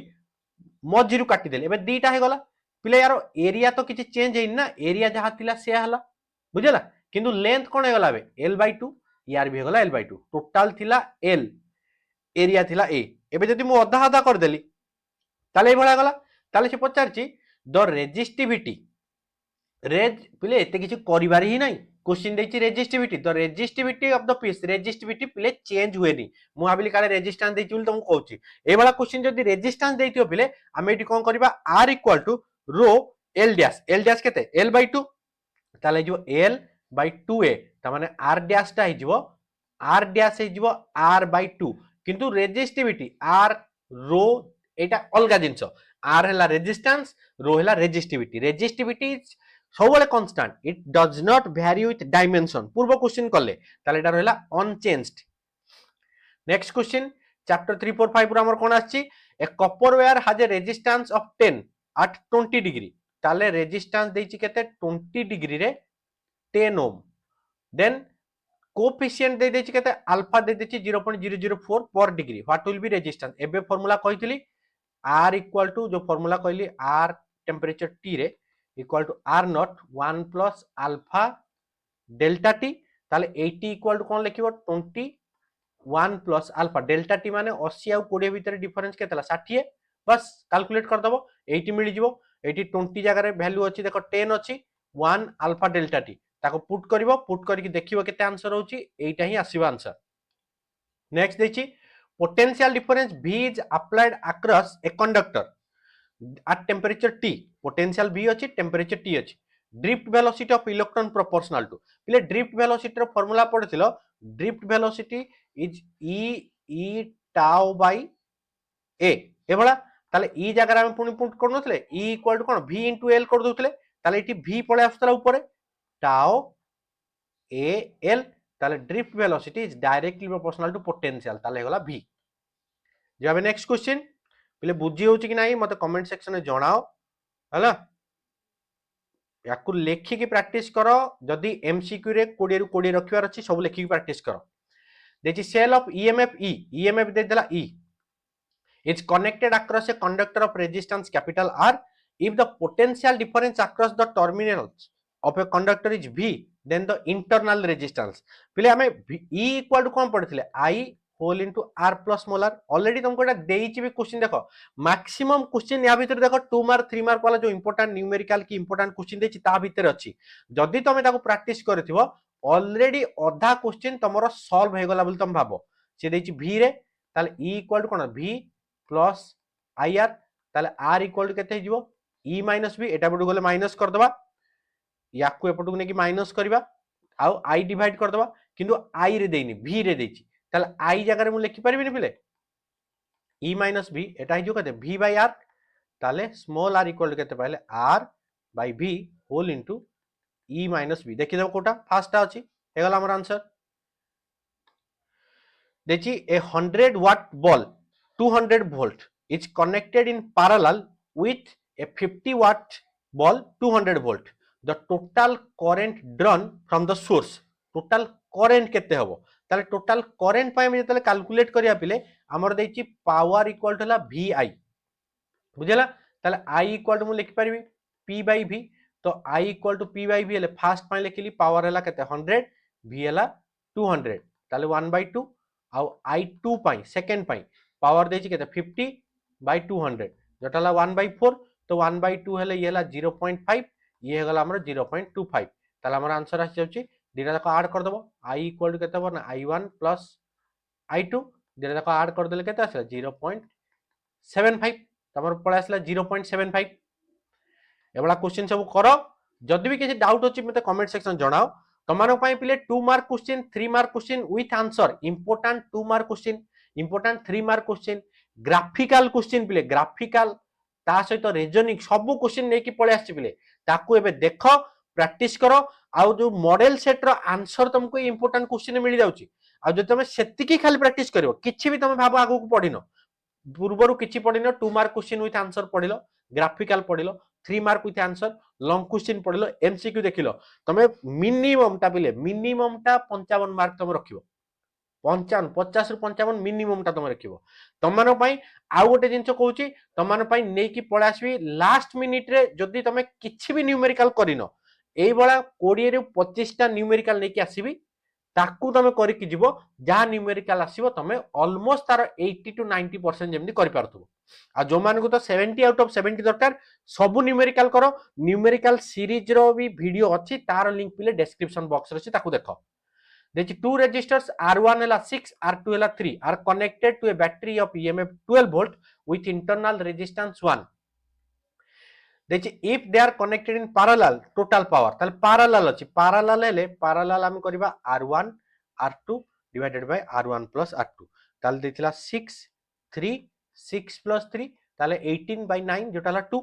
मझिरु काटी देले एबे दीटा हे गला पिले यार एरिया तो किछि चेंज हेइन ना एरिया जहा थिला से हला बुझला किंतु लेंथ कोन हे गला बे l बाय 2 यार भी हे गला l बाय 2 टोटल थिला l एरिया थिला a एबे जदी मु अधा आधा कर देली ताले ए भला गला ताले से पचारची द रेजिस्टिविटी रेज पिले एते किछि करिवार ही नाही क्वेश्चन देछि resistivity the resistivity of the piece resistivity पिले चेंज हुएनी मु भाबिली काले रेजिस्टेंस देछि बोल तुमको कहूची ए वाला क्वेश्चन जदी रेजिस्टेंस देथियो पिले हम एटी कोन करबा r इक्वल टू रो l डैश केते l बाय 2 ताले जो l बाय 2a त माने r डैश ता हे जिवो r बाय 2 किंतु रेजिस्टिविटी r रो एटा अलगा जिंस r हला रेजिस्टेंस रो हला रेजिस्टिविटी सबले constant it does not vary with dimension पूर्व क्वेश्चन करले ताले एटा रहला अनचेंज्ड नेक्स्ट क्वेश्चन चैप्टर 3 4 5 हमर कोन आछि a copper wire has a resistance of 10 at 20 degree ताले रेजिस्टेंस देछि केते 20 डिग्री रे 10 ओम देन कोएफिशिएंट दे देछि केते अल्फा दे देछि 0.004 per degree what will be resistance एबे फार्मूला कहितली r इक्वल टू जो फार्मूला कहली r टेम्परेचर t रे equal to r naught 1 plus alpha delta t ताले 80 इक्वल टू कोन लिखिबो 21 प्लस अल्फा डेल्टा टी माने 80 आउ 20 भीतर डिफरेंस केतला 60 बस कैलकुलेट कर दबो 80 मिली जिवो 80 20 जगह रे वैल्यू अछि देखो 10 अछि 1 अल्फा डेल्टा टी ताको पुट करिवो पुट करके देखिवो केते आंसर होची एटा ही आसीबो आंसर नेक्स्ट देछि potential difference v is applied across a conductor at temperature T potential V अछि temperature T अछि drift velocity of electron proportional to पिले drift velocity रो फार्मूला पढिथिलो drift velocity is e tau by a एभला ताले e जगह हम पुनी पुट कर नथले e इक्वल टू कोन v into l कर दोथले ताले एठी v पळे आस्तला ऊपर tau a l ताले drift velocity is directly proportional to potential ताले होला v जे नेक्स्ट क्वेश्चन पिले बुझी होची कि नाही मते कमेंट सेक्शन में जणाओ हला याकू लेखिकी प्रैक्टिस करो जदि एमसीक्यू रे 20 रु 20 रखिवार अछि सब लेखिकी प्रैक्टिस करो देछि cell of EMF E EMF दे देला E is connected across a conductor of resistance capital R if the potential difference across the terminals of a conductor is v then the internal resistance पिले हमें e equal to कोन पढिथिले i whole into r plus मोलर already तुमको एटा देइछि भी question देखो maximum question या भीतर देखो 2 मार्क 3 मार्क वाला जो इंपोर्टेंट न्यूमेरिकल की इंपोर्टेंट क्वेश्चन देछि ता भीतर अछि जदि तमे ताको प्रैक्टिस करथिबो ऑलरेडी आधा क्वेश्चन तमरो सॉल्व हे गला बोल तुम भाबो से देछि v रे ताले e इक्वल टू कोन v प्लस ir ताले r इक्वल टू केते हिजबो e माइनस v एटा बडू गले माइनस कर दबा याकू एपटू ने कि माइनस करबा आउ i डिवाइड कर दबा किंतु i रे देइनी v रे देछि ताले i जगह रे मु लिखि परबिनी पिले e माइनस v एटा हिजो कते v बाय r ताले स्मॉल r इक्वल टू केते पाइले r by v whole into e minus v देखि देबो कोटा फास्ट अछि हे गला हमर आंसर देखि ए 100 watt ball 200 volt is connected in parallel with a 50 watt ball 200 volt the total current drawn from the source total current केते हबो ताले total current पाए हम जतले कैलकुलेट करिया पिले हमर देछि पावर इक्वल टू ला vi बुझला ताले i इक्वल टू मु लिखि परबी p by v तो i equal to p by v ले फर्स्ट पाए लिखिली पावर हला केते 100 v हला 200 ताले 1/2 आउ i2 पाए सेकंड पाए पावर देछि केते 50 by 200 जटला 1/4 तो 1/2 हेले ये हला 0.5 ये हे गला हमर 0.25 ताले हमर आंसर आसी जाउची दिना तक ऐड कर दबो i इक्वल टू केते हो ना i1 प्लस i2 दिना तक ऐड कर देले केते आसला 0.75 तमर पळे आसला 0.75 एबला क्वेश्चन सब करो जदि भी किसी डाउट अछि मते कमेंट सेक्शन जणाओ तमानो पाई पिले 2 mark question 3 mark question with answer important 2 mark question important 3 mark question graphical question पिले ग्राफिकल ता सहित रीजनिंग सब क्वेश्चन नै कि पळे आछि पिले ताकू एबे देखो प्रैक्टिस करो आउ जो मॉडल सेट रो आंसर तुमको इंपोर्टेंट क्वेश्चन मिल जाउची आ जो तुम सेतिकी खाली प्रैक्टिस करिवो किछि भी तुम भाबो आगु को पढिनो पूर्वरु किछि पढिनो 2 मार्क क्वेश्चन विथ आंसर पढिलो ग्राफिकल पढिलो 3 mark with answer long question पढिलो एमसीक्यू देखिलो तमे मिनिमम टा पिले मिनिमम टा 55 मार्क तुम रखिवो 55 50 रु 55 मिनिमम टा तुम रखिवो तमनो पई आउ गोटे जिंस कहूची तमनो पई नै कि पळा आसबी लास्ट मिनिट रे जदी तमे किछि भी न्यूमेरिकल करिनो एई बळा 20 रु 25 टा न्यूमेरिकल नै कि आसीबी ताकू तमे करि कि जिवो जहा न्यूमेरिकल आसीबो तमे ऑलमोस्ट तार 80 टू 90% जेमनी करि पारथुबो आ जो मान को तो 70 आउट ऑफ 70 दरकार सब न्यूमेरिकल करो न्यूमेरिकल सीरीज रो भी वीडियो अछि तार लिंक पिले डिस्क्रिप्शन बॉक्स रे अछि ताकू देखो देखि two resistors R1 hela 6 R2 hela 3 are connected to a battery of EMF 12 volt with internal resistance 1 देखि if they are connected in parallel total power ताले parallel अछि parallel हेले parallel हम करबा R1 R2 divided by R1 plus R2 ताले देथिला 6 3 6 plus 3 ताले 18 by 9 जोटाला 2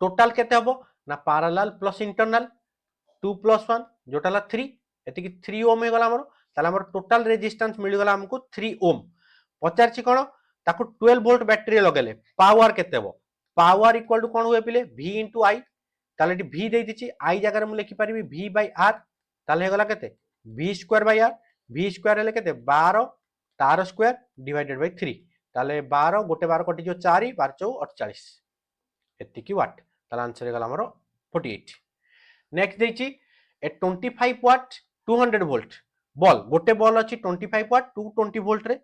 total केते हबो ना parallel plus internal 2 plus 1 जोटाला 3 एति कि 3 ओम हे गला हमर ताले हमर टोटल रेजिस्टेंस मिल गला हमको 3 ओम पचारछि कोन ताको 12 वोल्ट बैटरी लगेले पावर केते हो पावर इक्वल टू कोन हुए पिले v * i ताले एटी v दे दिछि i जगह रे मु लिखि परिबी v/r ताले हे गला केते v²/r v² हेले केते 12 तार स्क्वायर डिवाइडेड बाय 3 ताले 12 गोटे 12 कटि जो 4 12 4 48 एतिकी वाट ताले आंसर हे गला हमरो 48 नेक्स्ट देछि ए 25 वाट 200 वोल्ट बॉल गोटे बॉल अछि 25 वाट 220 वोल्ट रे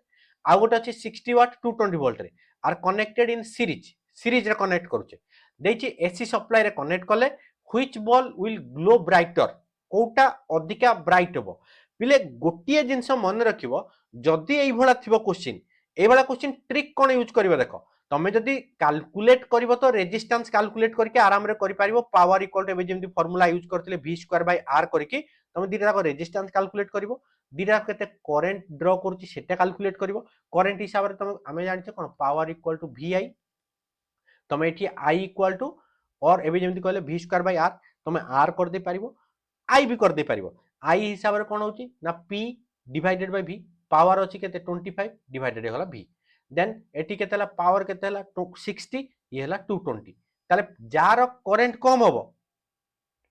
आ गोटे अछि 60 वाट 220 वोल्ट रे आर कनेक्टेड इन सीरीज रे कनेक्ट करूचे देछि एसी सप्लाई रे कनेक्ट कले which bulb will glow brighter कोटा अधिका ब्राइट हो पिले गोटिए जिंस मन रखिबो जदी एई भला थिबो क्वेश्चन एई भला क्वेश्चन ट्रिक कोन यूज करबे देखो तमे जदी कैलकुलेट करबो तो रेजिस्टेंस कैलकुलेट करके आराम रे करि पारिबो पावर इक्वल टू एबे जेमति फार्मूला यूज करथिले v²/r करके तमे दिटा को रेजिस्टेंस कैलकुलेट करबो दिटा केते करंट ड्रॉ करूची सेटा कैलकुलेट करबो करंट हिसाब रे तमे हमें जानछे कोन पावर इक्वल टू vi तमे एठी i इक्वल टू और एबे जेमति कहले v²/r तमे r कर दे पारिबो i भी कर दे पारिबो i हिसाब रे कोन होची ना p divided by v power अछि केते 25 डिवाइडेड होला v देन एटी केते हला पावर केते हला 60 ये हला 220 ताले जार करंट कम होबो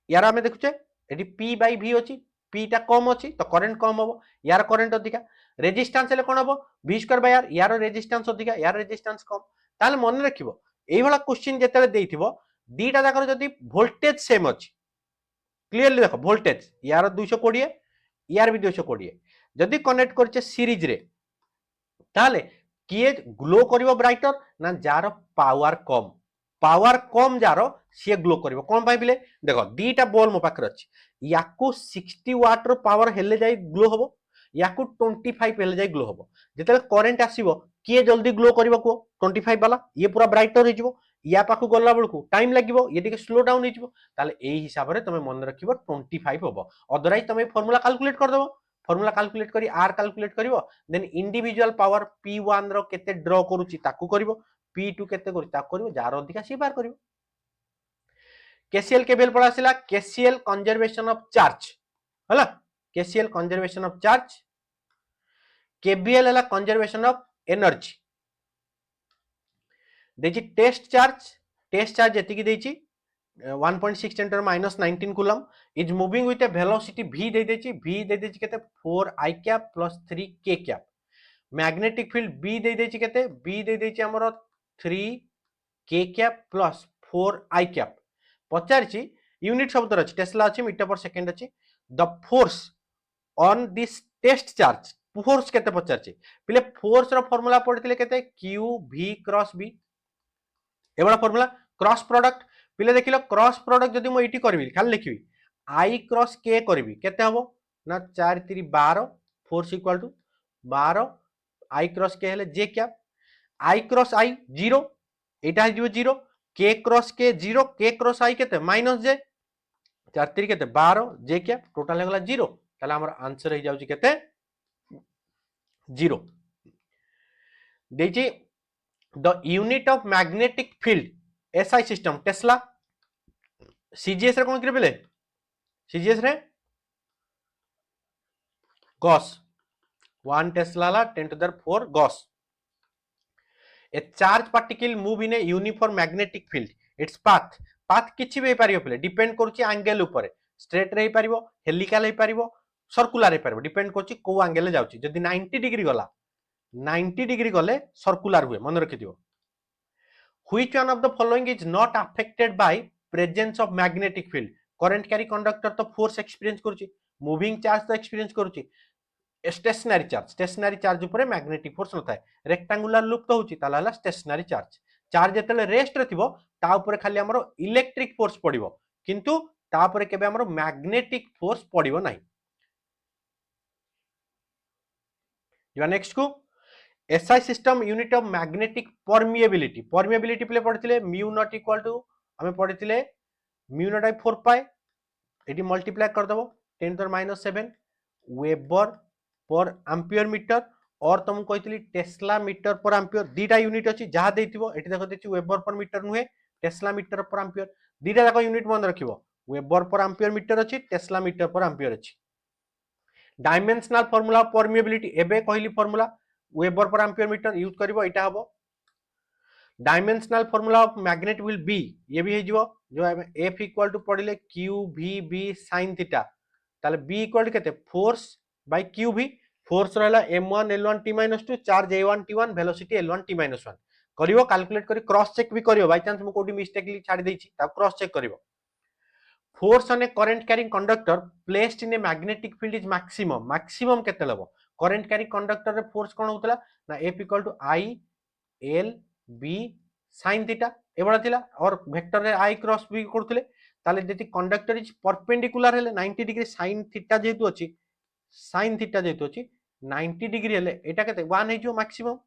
यार हमें देखुचे एटी p बाय v अछि p टा कम अछि तो करंट कम होबो यार करंट अधिका रेजिस्टेंस ले कोन होबो v²/r यार रेजिस्टेंस अधिका यार रेजिस्टेंस कम ताले मन रखिबो एई वाला क्वेश्चन जेतेले देइथिबो दीटा जाकर जदी वोल्टेज सेम अछि क्लियरली देखो वोल्टेज यार 220 यार भी 220 जदी कनेक्ट करछे सीरीज रे ताले किए ग्लो करिवो ब्राइटर ना जार पावर कम जार सी ग्लो करिवो कोन पाई बिले देखो दीटा बॉल मो पाखर अछि याकू 60 वाट रो पावर हेले जाई ग्लो होबो याकू 25 हेले जाई ग्लो होबो जेतेले करंट आसीबो किए जल्दी ग्लो करिवो को 25 वाला ये पूरा ब्राइटर हो जिवो या पाखु गल्ला बेलकू टाइम लागिवो ये टिके स्लो डाउन हो जिवो ताले एई हिसाब रे तमे मन रखिबो 25 होबो अदरवाइज तमे फार्मूला कैलकुलेट कर देबो फार्मूला कैलकुलेट करी r कैलकुलेट करिवो देन इंडिविजुअल पावर p1 रो केते ड्रॉ करूची ताकू करिवो p2 केते करू ताकू करिवो जार अधिका सी बार करिवो KCL केबेल पड़ा सिला KCL कंजर्वेशन ऑफ चार्ज हला KCL conservation of charge KVL हला कंजर्वेशन ऑफ एनर्जी देछि टेस्ट चार्ज जति की देछि 1.6 10 to minus 19 coulomb is moving with a velocity v दे देछि केते 4 i cap plus 3 k cap magnetic field b दे देछि केते b दे देछि हमरो 3 k cap plus 4 i cap पचारछि यूनिट शब्द अछि टेस्ला अछि मीटर पर सेकंड अछि the force on this test charge force केते पचारछि पिले फोर्स रो फार्मूला पढितले केते q v क्रॉस b एबा फार्मूला क्रॉस प्रोडक्ट पिले देखिलो क्रॉस प्रोडक्ट जदि मु एटी करबी खाली लिखबी i क्रॉस k करबी केते हबो ना 4 3 12 force equal to 12 i cross k हेले j क्या i क्रॉस i 0 एटा हिजो 0 k cross k 0 k cross i केते माइनस j 4 3 केते 12 j क्या टोटल हे गला 0 ताले हमर आंसर हे जाउची केते 0 देछि the unit of magnetic field SI system tesla CGS रे कोन करे बेले CGS रे गॉस 1 टेस्ला ला 10 to the 4 gauss a charge particle move in a uniform magnetic field its path किछि भी पारियो पले डिपेंड करूची एंगल ऊपर स्ट्रेट रे पारिबो हेलिकल हे पारिबो सर्कुलर हे पारिबो डिपेंड करूची को एंगल ले जाउची जदी 90 डिग्री गला 90 डिग्री गले सर्कुलर हुए मन रखि दियो Which one of the following is not affected by presence of magnetic field? Current carry conductor तो force experience करूची, moving charge तो experience करूची, stationary charge ऊपर magnetic force नथाय, rectangular loop तो होची ताला हला stationary charge. Charge जेतेले rest रे थिबो ता ऊपर खाली हमरो electric force पडिबो, किंतु ता ऊपर केबे हमरो magnetic force पडिबो नाही. या नेक्स्ट को SI system unit of magnetic permeability पे पढ़िथिले mu not equal to हमें पढ़िथिले mu not by 4 pi एटी मल्टीप्लाई कर दबो 10 to minus 7 weber per ampere metre और तुम कहितली टेस्ला मीटर पर एम्पियर दीटा यूनिट अछि जहा देथिबो एटी देखो देछि वेबर पर मीटर नुहे टेस्ला मीटर पर एम्पियर दीटा जाको यूनिट मन रखिबो वेबर पर एम्पियर मीटर अछि टेस्ला मीटर पर एम्पियर अछि डायमेंशनल फॉर्मूला ऑफ परमिएबिलिटी एबे कहली formula weber per ampere metre use करिवो एटा हबो dimensional formula of magnet will be ये भी हेजिवो जो F इक्वल टू पड़िले Q V B sin theta ताले B इक्वल टू केते force by Q V force रहला m1 l1 t -2 charge a1 t1 velocity l1 t -1 करिवो calculate करी क्रॉस चेक भी करिवो बाय चांस मु कोडी मिस्टेकली छाडी देछि ता क्रॉस चेक करिवो force on a current carrying conductor placed in a magnetic field is maximum केते लेबो current carrying conductor रे force कोन होतला ना F equal to I L B sin theta एबडा थिला और वेक्टर रे I क्रॉस B करथले ताले जति कंडक्टर इज परपेंडिकुलर हेले 90 डिग्री sin थीटा जेतु अछि sin थीटा जेतु अछि 90 डिग्री हेले एटा केते 1 हे जो maximum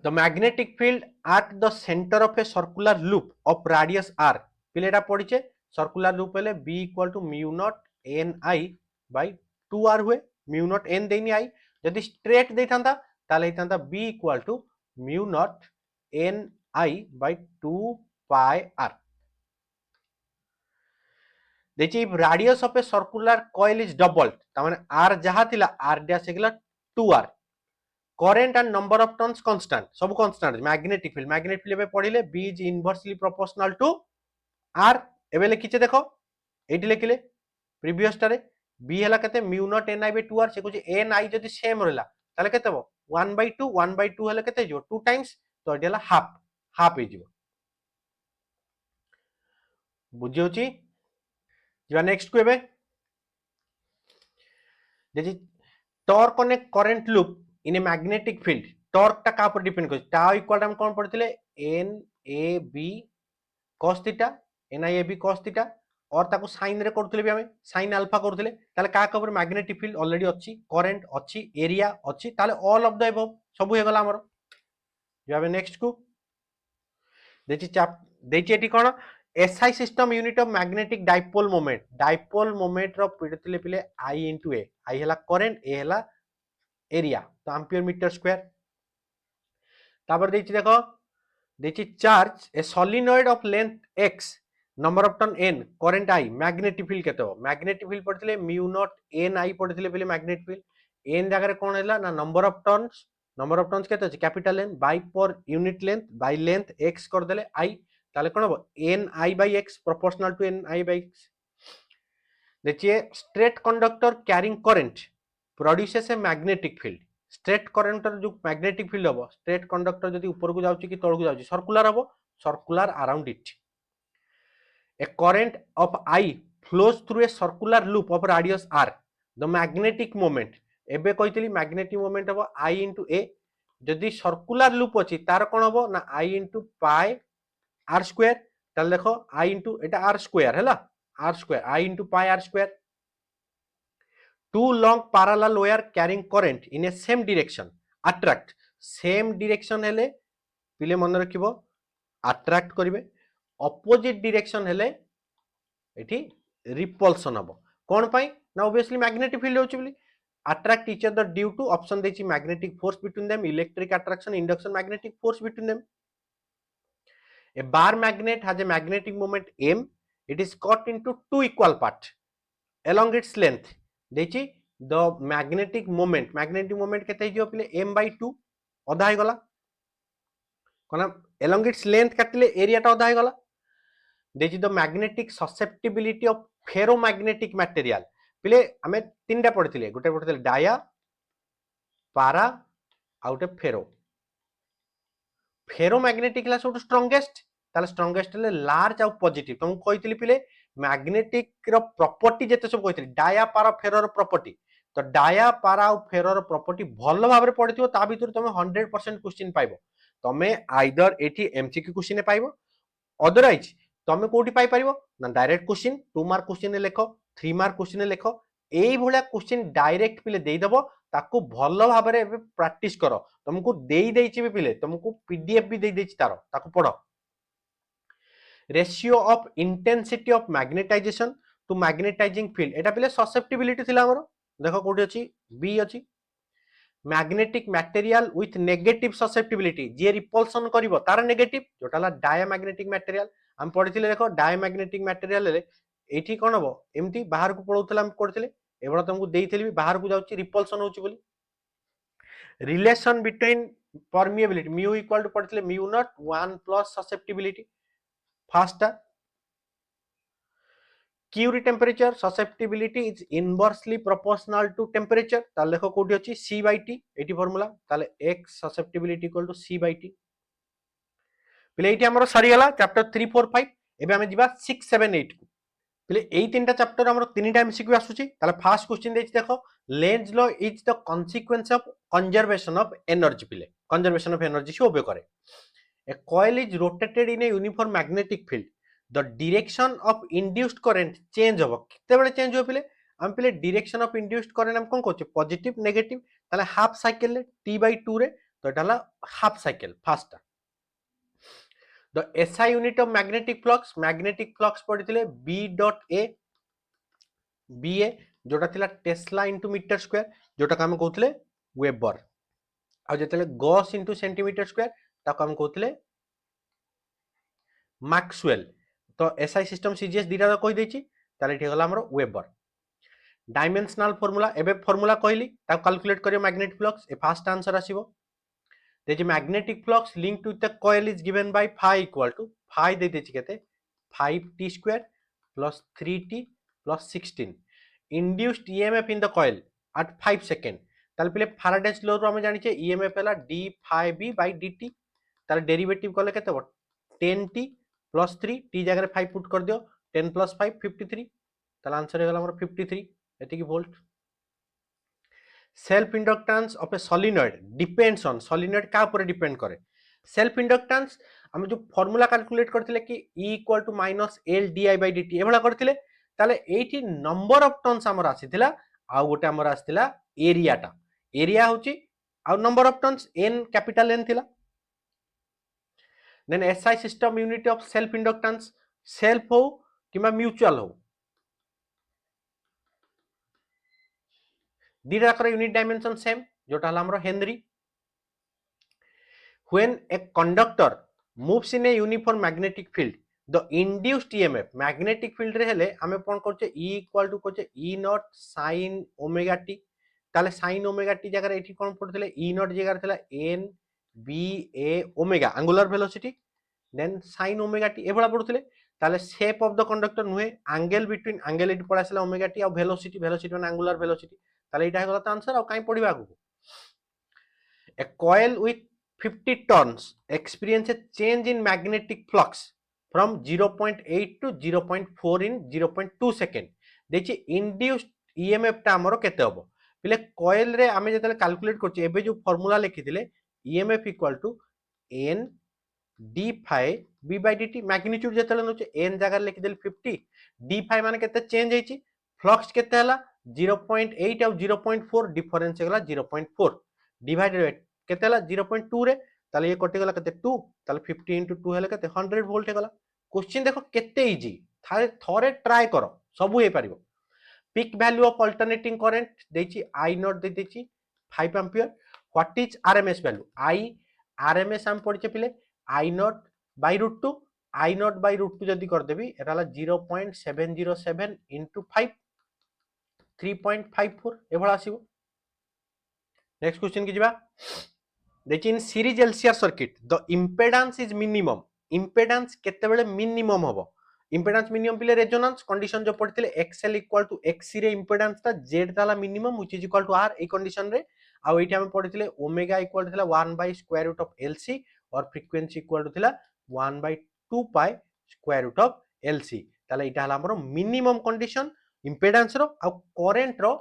the magnetic field at the center of a circular loop of radius r पिलेटा पड़िचे सर्कुलर लूप हेले b equal to mu naught n i by 2r हुए mu naught n देनी i जदि स्ट्रेट देथांता ताले हेथांता b equal to mu naught n i by 2 pi r देखिए radius of a circular coil is doubled ता माने r जहा थिला r डैश हेगला 2r current and number of turns constant सब constant magnetic field एबे पढिले b is inversely proportional to r एबे लिखिचे देखो एटी लिखिले प्रीवियस टारे b हला केते mu naught n i by 2r से कुछ n i जदी सेम रहला ताले केते हो 1/2 हला केते जो 2 टाइम्स तो एटी हला हाफ हे जिवो बुझियो छी जिवा नेक्स्ट को एबे देखि torque on A current loop in A magnetic field torque टा का पर डिपेंड कर टाउ इक्वल हम कोन पढ़थिले n a b cos theta n i a b cos theta और ताको साइन रे करथिले भी हमें साइन अल्फा करथिले ताले का का पर मैग्नेटिक फील्ड ऑलरेडी अछि करंट अछि एरिया अछि ताले ऑल ऑफ द अबव सब हे गला हमर जो नेक्स्ट को देखि एटी कोन SI system unit of magnetic dipole moment रो पिडथिले पिले I into A I हला करंट A हला एरिया तो एम्पियर मीटर स्क्वायर तापर देखि देखो देखि charge a solenoid of length x number of turn n current I magnetic field केते हो मैग्नेटिक फील्ड पड़थिले म्यू नॉट n I पड़थिले पहिले मैग्नेटिक फील्ड n जगह रे कोन हैला ना नंबर ऑफ टर्न्स केते अछि capital N by per unit length by length x कर देले I ताले कोन हो n I बाय x proportional to n I बाय x देखिए straight conductor carrying current produces a magnetic field straight करंटर जो मैग्नेटिक फील्ड हो स्ट्रेट कंडक्टर जदी ऊपर को जाउची कि तळ को जाउची सर्कुलर हो circular around it A current of I flows through a circular loop of radius r the magnetic moment एबे कहितली मैग्नेटिक मोमेंट हो I into A जदी सर्कुलर लूप अछि तार कोन हो ना I into pi r square ताल देखो I into Etah r square हैला r square I into pi r square two long parallel wire carrying current in a same direction attract same direction हेले पिले मन रखिबो attract करिवे opposite direction हेले एठी repulsion हबो कोन पई ना ऑब्वियसली मैग्नेटिक फील्ड होची बोली attract each other due to option देची magnetic force between them electric attraction induction magnetic force between them a bar magnet has a magnetic moment m it is cut into two equal parts along its length देखि the magnetic moment केते हियो पिले m by 2 अधा हे गला कोना along its length काटिले area टा अधा हे गला देखि the magnetic susceptibility of ferromagnetic material पिले हमें तीनटा पढिथिले गोटे पढिथिले डाया पारा आउटे फेरोमैग्नेटिक ला सब स्ट्रांगेस्ट ताले स्ट्रांगेस्ट ले लार्ज आउ पॉजिटिव तुम कहितली पिले मैग्नेटिक रो प्रॉपर्टी जेते सब कहितली डाया पारा फेरो रो प्रॉपर्टी तो डाया पारा आउ फेरो रो प्रॉपर्टी भलो भाबरे पढिथिबो ता भितर तुम 100% क्वेश्चन पाइबो तमे आइदर एठी एमसीक्यू क्वेश्चन पाइबो अदरवाइज तमे कोठी पाइ परिबो ना डायरेक्ट क्वेश्चन 2 मार्क क्वेश्चन लेखो 3 मार्क क्वेश्चन लेखो एई भलिया क्वेश्चन डायरेक्ट पिले देई दबो ताको भलो भाबरे प्रैक्टिस करो तुमको देई देइछि भी पिले तुमको पीडीएफ भी देई देइछि तारो ताको पढो ratio of intensity of magnetisation to magnetising field एटा पिले ससेप्टिबिलिटी थिला हमरो देखो कोठी अछि बी अछि magnetic material with negative susceptibility जे रिपल्सन करिवो तार नेगेटिव जोटाला डायमैग्नेटिक मटेरियल हम पढिथिले देखो डायमैग्नेटिक मटेरियल ले एठी कोन हबो एमती बाहर को पळौतला हम करथिले एबळा तुमको देइथिले भी बाहर को जाउची रिपल्सन होची बोली relation between permeability mu equal to पढ़ते mu naught 1 plus susceptibility first Curie temperature susceptibility is inversely proportional to temperature ताले देखो कोठी अछि c बाय t एटी फार्मूला ताले x susceptibility equal to c by t पहिले एटी हमरो सरी गला चैप्टर 3 4 5 एबे हम जिबा 6 7 8 को पहिले एई तीनटा चैप्टर हमरो तीनटा एमसीक्यू आसुची ताले फर्स्ट क्वेश्चन देछि देखो Lenz law is the consequence of conservation of energy पहिले कंजर्वेशन ऑफ एनर्जी से ओबे करे a coil is rotated in a uniform magnetic field the direction of induced current change होबो केते बेले चेंज हो पहिले हम पहिले डायरेक्शन ऑफ इंड्यूस्ड करंट हम कोन कहचे पॉजिटिव नेगेटिव ताले हाफ साइकिल रे t/2 रे तो एटाला half cycle first the SI unit of magnetic flux पढ़िथिले b डॉट a ba जोटा थिला टेस्ला इनटू मीटर स्क्वायर जोटा का हम कहथिले वेबर आ जेतले गॉस इनटू सेंटीमीटर स्क्वायर ताको हम कहथिले मैक्सवेल तो एसआई सिस्टम सीजीएस दीटा कहि देछि ताले ठीक गला हमरो वेबर डायमेंशनल फार्मूला एबे फार्मूला कहली ता कैलकुलेट करियो मैग्नेटिक फ्लक्स ए फर्स्ट आंसर आसीबो देछि magnetic flux link to the coil is given by phi equal to phi दे देछि केते 5t square plus 3t plus 16 induced emf in the coil at 5 second ताले पहिले फैराडेज लॉ रो हम जानि छे emf हला d phi b by dt ताले डेरिवेटिव कले केते हो 10t प्लस 3 t जगह रे 5 पुट कर दियो 10 प्लस 5 53 ताले आंसर हे गला हमर 53 एति की volt self inductance of A solenoid depends on solenoid का ऊपर डिपेंड करे सेल्फ इंडक्टेंस हम जो फार्मूला कैलकुलेट करथिले कि E equal to minus L di by dt एभला करथिले ताले एठी नंबर ऑफ टर्न्स हमर आसीथिला आ गोटे हमर आसीथिला एरियाटा एरिया होची आ number of turns n capital n थिला then SI system unit of self inductance self हो किबा म्यूचुअल हो दीटा कर यूनिट डायमेंशन सेम जोटा हला हमरो Henry when a conductor moves in a uniform magnetic field the induced emf magnetic field रे हेले हमें कोन करछे E इक्वल टू करछे E not sin omega t ताले sin ओमेगा t जगह एठी कोन पड़थिले E नॉट जगह थिला n b a omega angular velocity then sin omega t एभला पड़थिले ताले शेप ऑफ द कंडक्टर नुहे एंगल बिटवीन एंगल एठी पड़ासला ओमेगा t और वेलोसिटी माने एंगुलर वेलोसिटी ताले एटा हेगला त आंसर और काई पढिबा को a coil with 50 turns experience a change in magnetic flux from 0.8 to 0.4 in 0.2 second देखि induced emf ता हमरो केते हबो पहिले coil रे हमें जेतले कैलकुलेट करछि एबे जो फार्मूला लिखिथिले emf equal to n d phi b by dt magnitude जेतले नोचे n जगह लिखि देल 50 d phi माने केते चेंज हेछि फ्लक्स केते हला 0.8 और 0.4 डिफरेंस हेगला 0.4 डिवाइडेड बाय केते हला 0.2 रे ताले ये कटि गला केते 2 ताले 50 into 2 हेले केते 100 वोल्ट हेगला क्वेश्चन देखो केते इजी थरे ट्राई करो सब हे परिबो peak value of alternating current देछि i नॉट दे देछि 5 ampere what is RMS value i RMS हम पढिचे पिले i नॉट बाय √2 i नॉट बाय √2 जदी कर देबी एटा हला 0.707 into 5 3.54 एभला आसीबो नेक्स्ट क्वेश्चन की जिबा देखि in series LCR circuit the impedance is minimum impedance केते बेले मिनिमम होबो इंपेडेंस मिनिमम पिले रेजोनेंस कंडीशन जो पढितले xl इक्वल टू xc रे इंपेडेंस ता z ताला minimum which is equal to r ए कंडीशन रे आ एठी हम पढितले ओमेगा इक्वल टू थिला 1 by square root of lc और फ्रीक्वेंसी इक्वल टू थिला 1 by 2 pi square root of lc ताला एटा हला हमरो मिनिमम कंडीशन इंपेडेंस रो आ करंट रो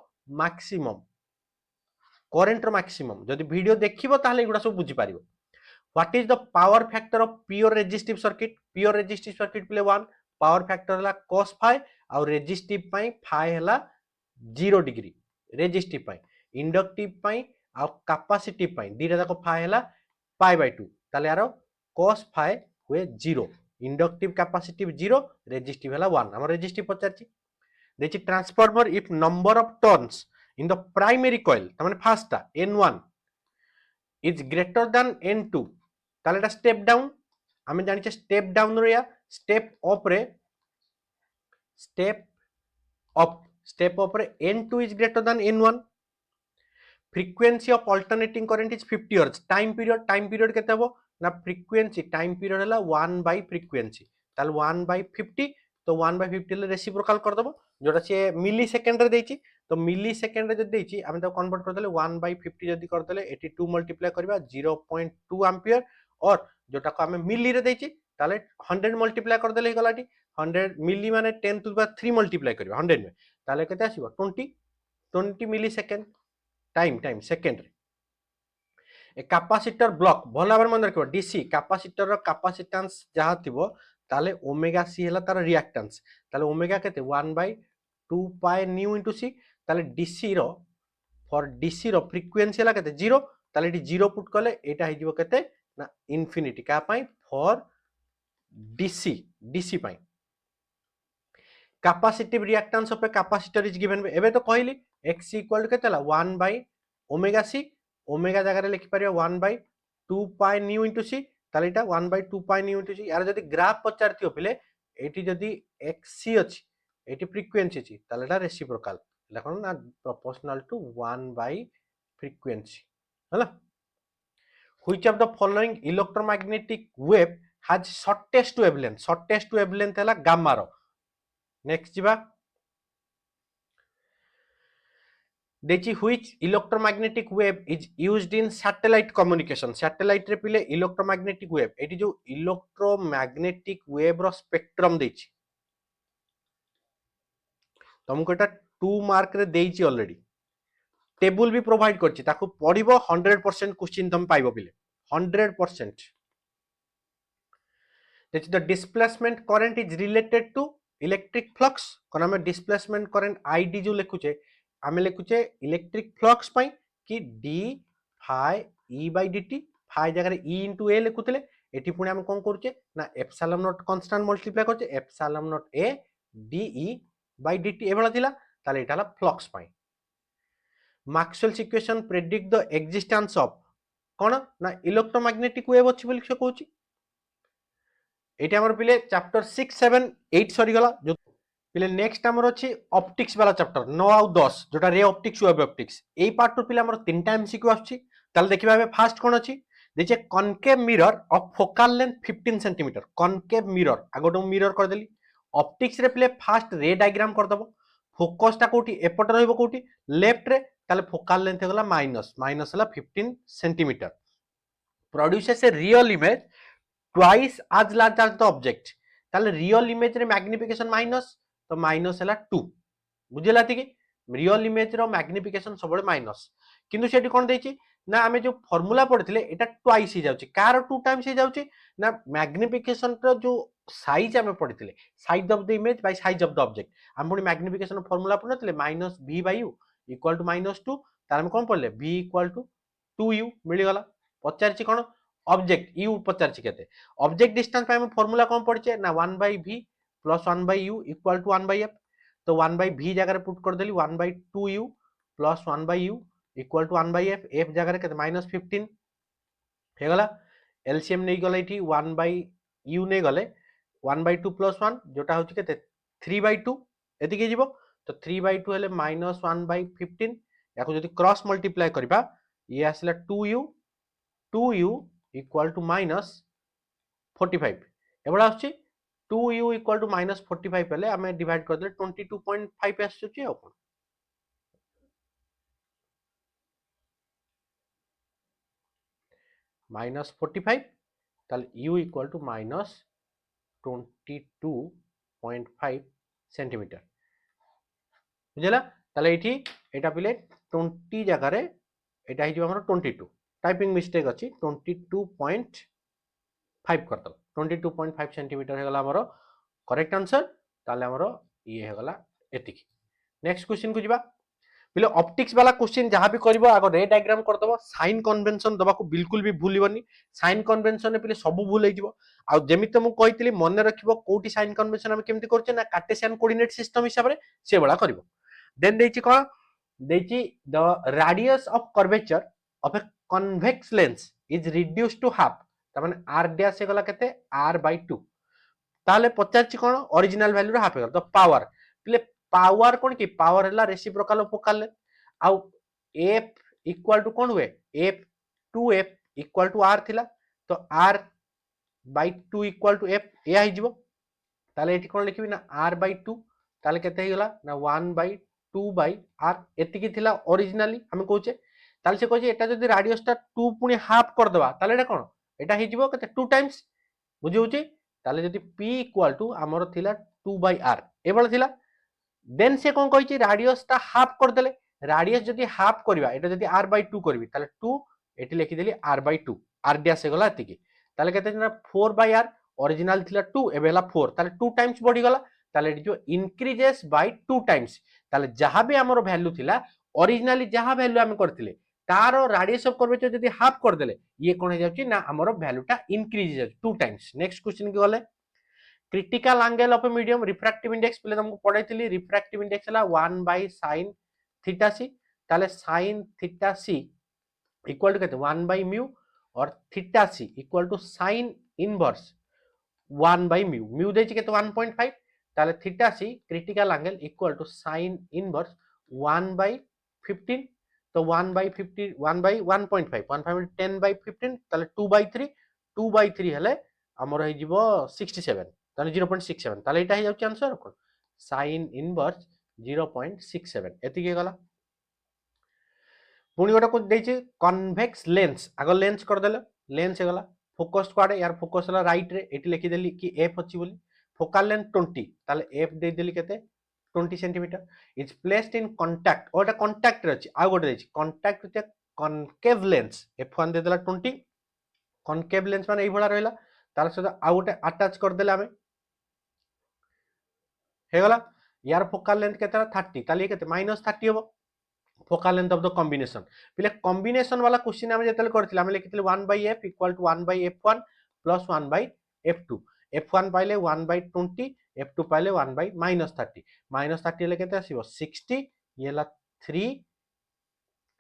मैक्सिमम जदि वीडियो देखिबो ताहले एगुडा सब बुझी पारिबो what is the power factor of pure resistive circuit प्ले 1 पावर फैक्टर हला cos phi आ रेजिस्टिव पई phi हला 0 डिग्री रेजिस्टिव पई इंडक्टिव पई आ कैपेसिटिव पई दीटा जाको phi हला pi by 2 ताले यारो cos phi हुए 0 इंडक्टिव कैपेसिटिव 0 रेजिस्टिव हला 1 हम रेजिस्टिव पचारची देखि transformer if number of turns in the primary coil तामाने फर्स्ट टा n1 is greater than n2 ताले एटा स्टेप डाउन हमें जानि छे स्टेप डाउन रे या स्टेप अप रे step up रे n2 is greater than n1. frequency of alternating current is 50 Hz. time period केते हबो ना frequency time period हला 1 by frequency ताल 1 by 50 तो 1 by 50 ले रेसिप्रोकाल कर दबो जोटा से मिली सेकेंड रे देछि तो मिली सेकेंड रे जदि देछि हम तो कन्वर्ट कर देले 1 by 50 जदि कर देले 82 मल्टीप्लाई करबा 0.2 एम्पियर और जोटा को हमें मिली रे देछि ताले 100 मल्टीप्लाई कर देले गलाटी 100 मिली माने 10 टू द पावर 3 मल्टीप्लाई करबा 100 में ताले केते आसीबो 20 मिली सेकेंड टाइम सेकेंड रे ए कैपेसिटर ब्लॉक भल भाव मन रखिबो डीसी कैपेसिटर रो कैपेसिटेंस जहा थिबो ताले ओमेगा सी हला तार रिएक्टेंस ताले ओमेगा केते 1 by 2 pi nu into c ताले डीसी रो फॉर डीसी रो फ्रीक्वेंसी हला केते 0 ताले एटी 0 पुट करले एटा हे जिवो केते ना इंफिनिटी का पाई फॉर डीसी पाई capacitive reactance of a capacitor is given एबे तो कहली x इक्वल टू केते 1 बाय ओमेगा सी ओमेगा जगह रे लिखि परियो 1 by 2 pi nu into c ताले एटा 1 बाय 2 पाई न्यू इनटू सी यार जदी ग्राफ पचारथियो पिले एटी जदी xc अछि एटी फ्रीक्वेंसी अछि ताले एटा रेसिप्रोकाल देखन ना प्रोपोर्शनल टू 1 बाय फ्रीक्वेंसी हला which of the following electromagnetic wave has shortest wavelength हला गामा रो नेक्स्ट जीवा देखि which electromagnetic wave is used in satellite communication satellite रे पिले इलेक्ट्रोमैग्नेटिक वेव एटी जो इलेक्ट्रोमैग्नेटिक वेव रो स्पेक्ट्रम देछि तुमको एटा 2 मार्क रे देछि ऑलरेडी टेबल भी प्रोवाइड करछि ताको पढिबो 100% क्वेश्चन तुम पाइबो पिले 100% that the displacement current is related to electric flux कोन हम डिस्प्लेसमेंट करंट आईडी जो लिखुचे आमे लिखुचे इलेक्ट्रिक फ्लक्स पई कि d phi E by d t phi जगह रे ई इनटू ए लिखुतले एटी पुणी हम कोन करूचे ना एप्सिलॉन नॉट कांस्टेंट मल्टीप्लाई करचे एप्सिलॉन नॉट ए डी ई बाय डीटी एबला थिला ताले एटाला फ्लक्स पई Maxwell's equation predict the existence of कोन ना इलेक्ट्रोमैग्नेटिक वेव अछि बोली से कहूची एटी हमर पिले चैप्टर 6 7 8 सरी गला जो पिले नेक्स्ट हमर अछि ऑप्टिक्स वाला चैप्टर 9 और 10 जोटा रे ऑप्टिक्स वेव ऑप्टिक्स एई पार्ट टू पिले हमर तीनटा एमसीक्यू आछि ताल देखिबा बे फास्ट कोन अछि देखिए concave mirror of focal length 15 centimetre concave mirror आगोटो मिरर कर देली ऑप्टिक्स रे पिले फास्ट रे डायग्राम कर दबो फोकस टा कोठी एपट रहइबो कोठी लेफ्ट रे ताले फोकल लेंथ गला माइनस हला 15 centimetre produces a real image twice as large as the object ताले रियल इमेज रे मैग्निफिकेशन माइनस तो माइनस हला 2 बुझिला कि रियल इमेज रो मैग्निफिकेशन सबले माइनस किंतु सेठी कोन देछि ना हमें जो फार्मूला पढ़िथिले एटा ट्वाइस ही जाउची कार 2 टाइम्स ही जाउची ना मैग्निफिकेशन रो जो साइज हमें पढ़िथिले size of the image by size of the object हम पुनी मैग्निफिकेशन फार्मूला पढ़िथिले -v by u equal to -2 तार हम कोन पढ़ले v इक्वल टू 2u मिली गला पचारची कोन ऑब्जेक्ट u पचारची केते ऑब्जेक्ट डिस्टेंस पे हम फार्मूला कोन पढ़चे ना 1 by v plus 1 by u equal to 1 by f तो 1 by v जगह रे पुट कर देली 1 by 2u plus 1 by u equal to 1 by f जगह रे केते -15 हे गला एलसीएम नै गले इठी 1 by u नै गले 1 by 2 प्लस 1 जोटा होची केते 3 by 2 एति के जीवो तो 3 by 2 हेले -1 by 15 याको जदी क्रॉस मल्टीप्लाई करबा ये आसला 2u इक्वल टू -45 एबला आछि 2u इक्वल टू -45 हेले हमें डिवाइड कर दे 22.5 आछुची आ कोन -45 ताल u इक्वल टू -22.5 सेंटीमीटर बुझला ताले एठी एटा पिले 20 जगह रे एटा हि जो हमर 22 टाइपिंग मिस्टेक अछि 22.5 कर दो 22.5 सेंटीमीटर हे गला हमर करेक्ट आंसर ताले हमर ये हे गला एतिकी नेक्स्ट क्वेश्चन को जिबा पिले ऑप्टिक्स वाला क्वेश्चन जहां भी करबो आगो रे डायग्राम कर दबो साइन कन्वेंशन दबा को बिल्कुल भी भूलिबनी साइन कन्वेंशन ने पिले सब भूल हे जिवो आ जेमित हम कहितली मन रखिबो कोठी साइन कन्वेंशन हम केमति करछे ना कार्टेशियन कोऑर्डिनेट सिस्टम हिसाब रे से बडा करबो देन देछि कोन देछि the radius of curvature of a convex lens is reduced to half त माने r डैश हे गला केते r/2 ताले पचारछि कोन ओरिजिनल वैल्यू रो हाफ हो तो पावर पिले पावर कोन की पावर हला रेसिप्रोकल ऑफ फोकल लेंथ आउ f इक्वल टू कोन हुए f 2f equal to r थिला तो r by 2 equal to f या hi जिवो ताले एठी कोन लिखिबि ना r by 2 ताले केते हिगला ना 1 by 2 by r एतिकी थिला ओरिजिनली हम कहूचे ताले से कहूचे एटा जदी रेडियस टा 2 पुनी हाफ कर देबा ताले एटा कोन एटा हि जिवो केते 2 टाइम्स बुझी होची ताले जदी p इक्वल टू हमर थिला 2 by r एबळ थिला देन से कोन कहिची रेडियस टा हाफ कर देले रेडियस जदी हाफ करबा एटा जदी r by 2 करबी ताले 2 एठी लिखि देली r by 2 r डैश हे गला एतिकी ताले केते ना 4 by r ओरिजिनल थिला 2 एबेला 4 ताले 2 टाइम्स बढ़ी गला ताले एठी जो इंक्रीजेस बाय 2 टाइम्स ताले जहां भी हमर वैल्यू थिला ओरिजिनली जहां वैल्यू हम करथिले तारो रेडियस ऑफ कर्वेचर जदी हाफ कर देले ये कोन हे जाउची ना हमर वैल्यूटा इंक्रीज हो 2 टाइम्स नेक्स्ट क्वेश्चन के गले critical angle of a medium refractive index पहले तुमको पढ़ाई रिफ्रैक्टिव इंडेक्स है 1 by sin थीटा सी ताले sin theta C equal to कहते 1 by म्यू और theta C equal to sin inverse 1 by mu mu देछि कहते 1.5 ताले theta C critical angle equal to sin inverse 1 by 15 तो 1 by 50 1 by 1.5 1.5 10 by 15 ताले 2 by 3 2 by 3 हेले हमर हे जिवो 67 ताले 0.67 ताले एटा हे जाउची आंसर कोन sin इनवर्स 0.67 एति के गला पुनी गोटा को देछि कन्वेक्स लेंस आगो लेंस कर देले लेंस हे गला फोकस क्वाडे यार फोकस हला राइट रे एटी लिखि देली कि f अछि बोली फोकल लेंथ 20 ताले f दे देली केते 20 centimetre is placed in contact ओटा कांटेक्ट रे अछि आ गोटे देछि contact with concave lens f1 दे देला 20 कनकेव लेंस माने एई भला रहला तार सहित आ गोटे अटैच कर देले हमें हे गला यार फोकल लेंथ केते 30 ताले केते -30 हो focal length of the combination पिले कॉम्बिनेशन वाला क्वेश्चन हम जेतले करथिला हम लिखितले 1 by f equal to 1 by f1 plus 1 by f2 f1 पाइले 1 by 20 f2 पाइले 1 by -30 हेले केते आसीबो 60 येला 3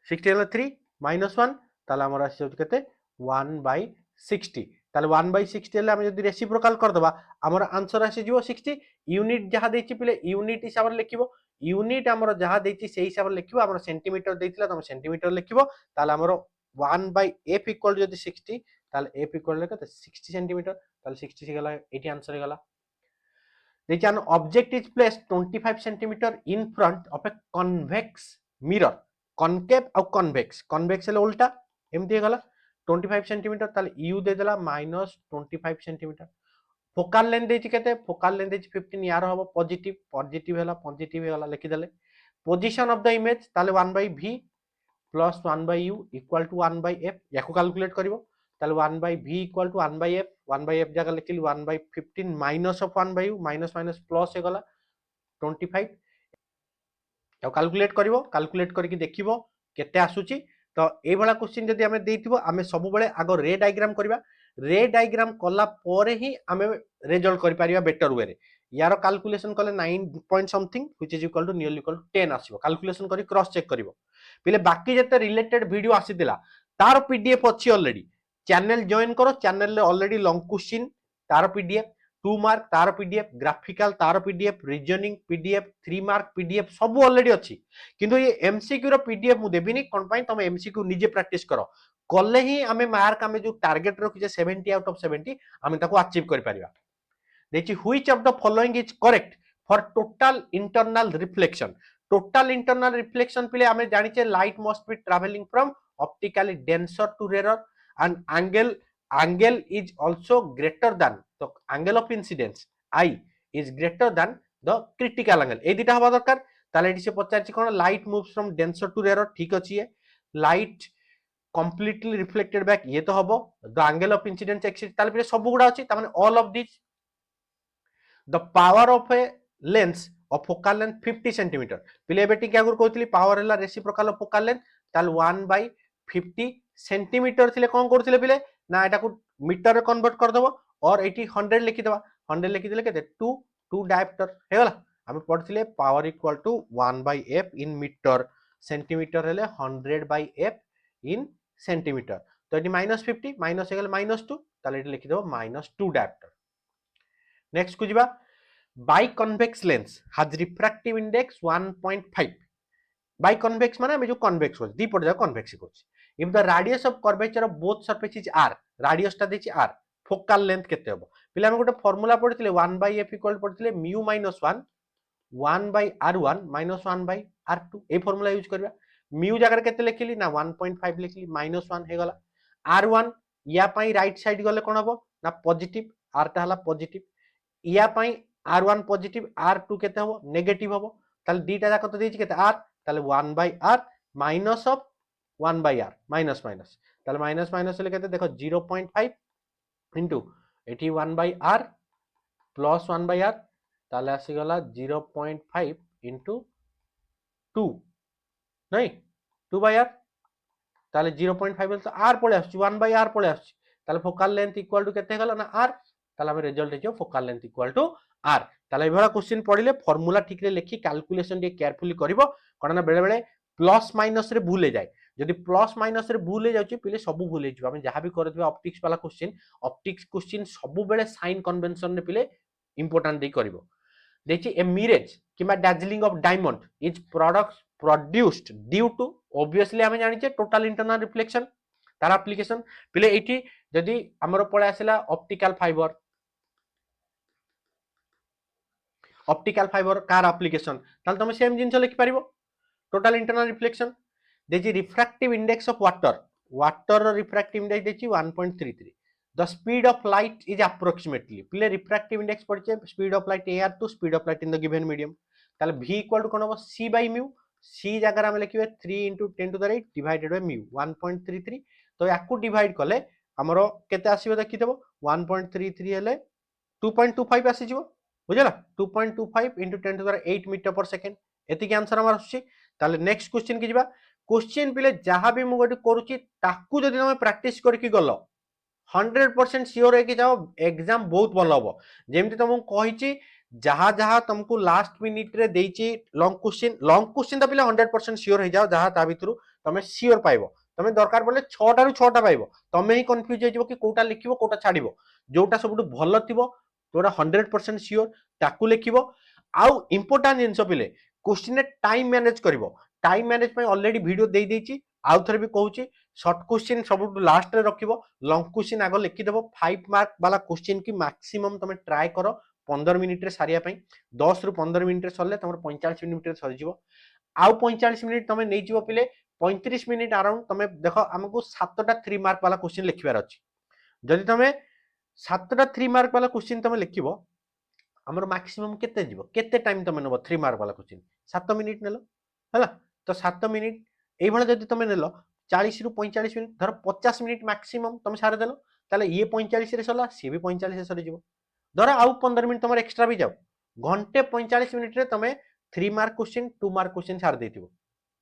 60 हेला 3 -1 ताले हमर आसी केते 1 by 60 ताले 1 by 60 हेले हम जदी रेसिप्रोकल कर दबा हमर आंसर आसी जिवो 60 यूनिट जहा देछि पिले यूनिट हिसाब लिखिबो यूनिट हमर जहा देछि से हिसाब लिखिबो हमर सेंटीमीटर देथिला त हम सेंटीमीटर लिखिबो ताले हमर 1 by f इक्वल जदी 60 ताले f इक्वल केते 60 सेंटीमीटर ताले 60 से गला एटी आंसर गला देखिए an object is placed 25 centimeter in front of a convex mirror concave और convex convex हेले उल्टा एमती गला 25 सेंटीमीटर ताले u दे देला -25 सेंटीमीटर फोकल लेंथ देछि केते फोकल लेंथ देछि 15 यार हबो पॉजिटिव पॉजिटिव हेला पॉजिटिव हेला लिखि देले पोजीशन ऑफ द इमेज ताले 1 by v plus 1 by u equal to 1 by f याको कैलकुलेट करिवो ताले 1 by v equal to 1 by f जगह लिखिली 1 by 15 minus of 1 by u minus minus plus हे गला 25 याको कैलकुलेट करिवो कैलकुलेट करके देखिवो केते आसुची तो ए भला क्वेश्चन जदी हमें देथिबो हमें सब बेले आगो रे डायग्राम करबा रे डायग्राम कला परे ही हमें रिजल्ट करि परिबा बेटर वे रे यार कैलकुलेशन कले 9 point something which is equal to nearly equal to 10 आसीबो कैलकुलेशन करी क्रॉस चेक करिवो पिले बाकी जते रिलेटेड वीडियो आसीतिला तार पीडीएफ अछि ऑलरेडी चैनल जॉइन करो चैनल ले ऑलरेडी लॉन्ग क्वेश्चन तार पीडीएफ 2 मार्क तार पीडीएफ ग्राफिकल तार PDF reasoning PDF 3 mark PDF सब ऑलरेडी अछि किंतु ये एमसीक्यू रो पीडीएफ मु देबिनी कोन पई तुम एमसीक्यू निजे प्रैक्टिस करो कले ही हमें मार्क हमें जो टारगेट रखिजे 70 आउट ऑफ 70 हमें ताको अचीव कर परिबा देखि which of the following is correct for total internal reflection total internal reflection पिले हमें जानिचे light must be travelling from optically denser to rarer and angle is also greater than तो angle of incidence I is greater than the critical angle ए दिटा हवा दरकार ताले एटी से पचारछि कोन light moves from denser to rarer ठीक अछि ये लाइट completely reflected back ये तो हबो the angle of incidence axis ताले पिले सब गुडा अछि त माने all of these the power of a lens of focal length 50 cm पिले बेटी क्या गुर कहतली पावर हला रेसिप्रोकल ऑफ फोकल लेंथ ताल 1 by 50 सेंटीमीटर थिले कोन करथिले पिले ना एटा को मीटर रे कन्वर्ट कर दबो और एटी 100 लिखि दबा 100 लिखि देले केते 2 डायप्टर हे गला हम पढथिले power equal to 1 by f in metre centimetre हेले 100 by f इन सेंटीमीटर तो एटी -50 माइनस हे गेल -2 ताले एटी लिखि दबो -2 डायप्टर नेक्स्ट को जीवा biconvex lens has refractive index 1.5 biconvex माने जो कन्वेक्स होछ दी पट जा कन्वेक्स होछ if the radius of curvature of both surface is r radius ता देछि r फोकल लेंथ केते हबो पिला हम गोटे फार्मूला पढिथिले 1/f इक्वल पढिथिले mu - 1 1/r1 - 1/r2 ए फार्मूला यूज करबा mu जगह केते लिखिली ना 1.5 लिखिली -1 हे गला r1 या पई राइट साइड गले कोन हबो ना पॉजिटिव r ता हला पॉजिटिव या पई r1 पॉजिटिव r2 केते हबो नेगेटिव हबो ताले दीटा जाक तो देछि केते r ताले 1/r minus of 1/r minus minus ताले माइनस माइनस ले केते देखो 0.5 इनटू एठी 1/r प्लस 1/r ताले आसी गला 0.5 इनटू 2 नहीं 2/r ताले 0.5 तो r पळे आछी 1/r पळे आछी ताले फोकल लेंथ इक्वल टू केते गला ना r ताले हम रिजल्ट हिजो focal length equal to r ताले एभरा क्वेश्चन पढिले फार्मूला ठीक रे लिखि कैलकुलेशन दे केयरफुली करिवो कोन ना बेले बेले प्लस माइनस रे भूल हे जाय जदि प्लस माइनस रे भूल हे जाउची पिले सब भूल हे जिवो हम जहां भी करथिबा ऑप्टिक्स क्वेश्चन सब बेले साइन कन्वेंशन रे पिले इंपोर्टेंट दे करिवो देखि ए मिरेज किबा डार्जिलिंग of diamond is products produced due to obviously हम जानि छे टोटल इंटरनल रिफ्लेक्शन तार एप्लीकेशन पिले एठी जदि हमर पळे आसिला ऑप्टिकल फाइबर कार एप्लीकेशन ताल तुम सेम जिंस लिखि परिबो टोटल इंटरनल रिफ्लेक्शन देछि refractive index of water water refractive index देछि 1.33 the speed of light is approximately पिले रिफ्रैक्टिव इंडेक्स पड़छे speed of light air to speed of light in the given medium ताले v equal to कोन हो c by mu c जगह हम लिखिबे 3 * 10 to the eight divided by mu 1.33 तो याकू divide कले हमरो केते आसीबो देखि देबो 1.33 हेले 2.25 आसी जिवो बुझला 2.25 into 10 to the 8 metre per second एतिक answer हमर आछी ताले नेक्स्ट क्वेश्चन की जिबा क्वेश्चन पिले जहां भी मु गोटे करूची ताकू जदि हम प्रैक्टिस करके गलो 100% श्योर है कि जाओ एग्जाम बहुत भल हम जेमती तुमको कही जहां जहां तुमको लास्ट मिनिट रे देइची लॉन्ग क्वेश्चन तो पिले 100% श्योर हो जाओ जहां ता भितरु तमे श्योर पाइबो तमे दरकार पड़े 6टा रु 6टा पाइबो तमे ही कंफ्यूज हो कि कोटा लिखिबो कोटा छाड़िबो जोटा सबुठ भल थिबो जोटा 100% श्योर ताकू लिखिबो आउ इंपोर्टेंट जिंस पिले क्वेश्चन टाइम मैनेज करिवो टाइम मैनेज पे ऑलरेडी वीडियो दे देइची आउ थरे भी कहूची शॉर्ट क्वेश्चन सब लास्ट रे रखिबो लॉन्ग क्वेश्चन आगो लिखि देबो 5 मार्क वाला क्वेश्चन की मैक्सिमम तमे ट्राई करो 15 मिनिट रे सारिया पई 10 रु 15 मिनिट रे सरले तमर 45 मिनिट रे सर जिवो आउ 45 मिनिट तमे नै जिवो पिले 35 मिनिट अराउंड तमे देखो हमको 7टा 3 मार्क वाला क्वेश्चन लिखिबार अछि जदि तमे 7टा 3 मार्क वाला क्वेश्चन तमे लिखिबो हमर मैक्सिमम केते जिवो केते टाइम तमे नबो 3 मार्क वाला क्वेश्चन 7 मिनिट नेलो हला तो 7 मिनिट एई भला जदि तमे नेलो 40 रु 45 मिनिट धर 50 मिनिट मैक्सिमम तमे सारे देलो ताले ये 45 रे सरला सी भी 45 रे सरी जिवो धर आउ 15 मिनिट तमर एक्स्ट्रा भी जाओ घंटे 45 मिनिट रे तमे 3 मार्क क्वेश्चन 2 मार्क क्वेश्चन सार देथिबो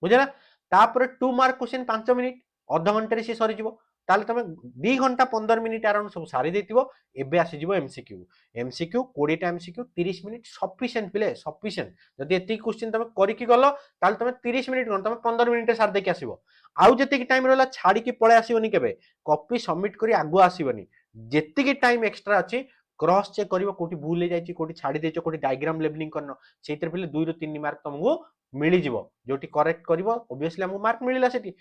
बुझला तापर 2 मार्क क्वेश्चन 5 मिनिट आधा घंटे रे से सरी जिवो ताले तमे 2 घंटा 15 मिनिट अराउंड सब सारी देथिबो एबे आसी जिवो एमसीक्यू एमसीक्यू 20 टा एमसीक्यू 30 मिनिट सफिशिएंट पिले सफिशिएंट जदि एति क्वेश्चन तमे करि कि गलो ताले तमे 30 मिनिट कोन तमे 15 मिनिट सार देके आसीबो आउ जति की टाइम रहला छाडी की पळे आसीबोनी केबे कॉपी सबमिट करी आगु आसीबोनी जति की टाइम एक्स्ट्रा अछि क्रॉस चेक करिवो कोठी भूल हे जायछि कोठी छाडी देछो कोठी डायग्राम लेबलिंग करनो सेतिर पिले 2 रु 3 मार्क तुमको मिली जिवो जोटी करेक्ट करिवो ऑब्वियसली हमको मार्क मिलिला सेठी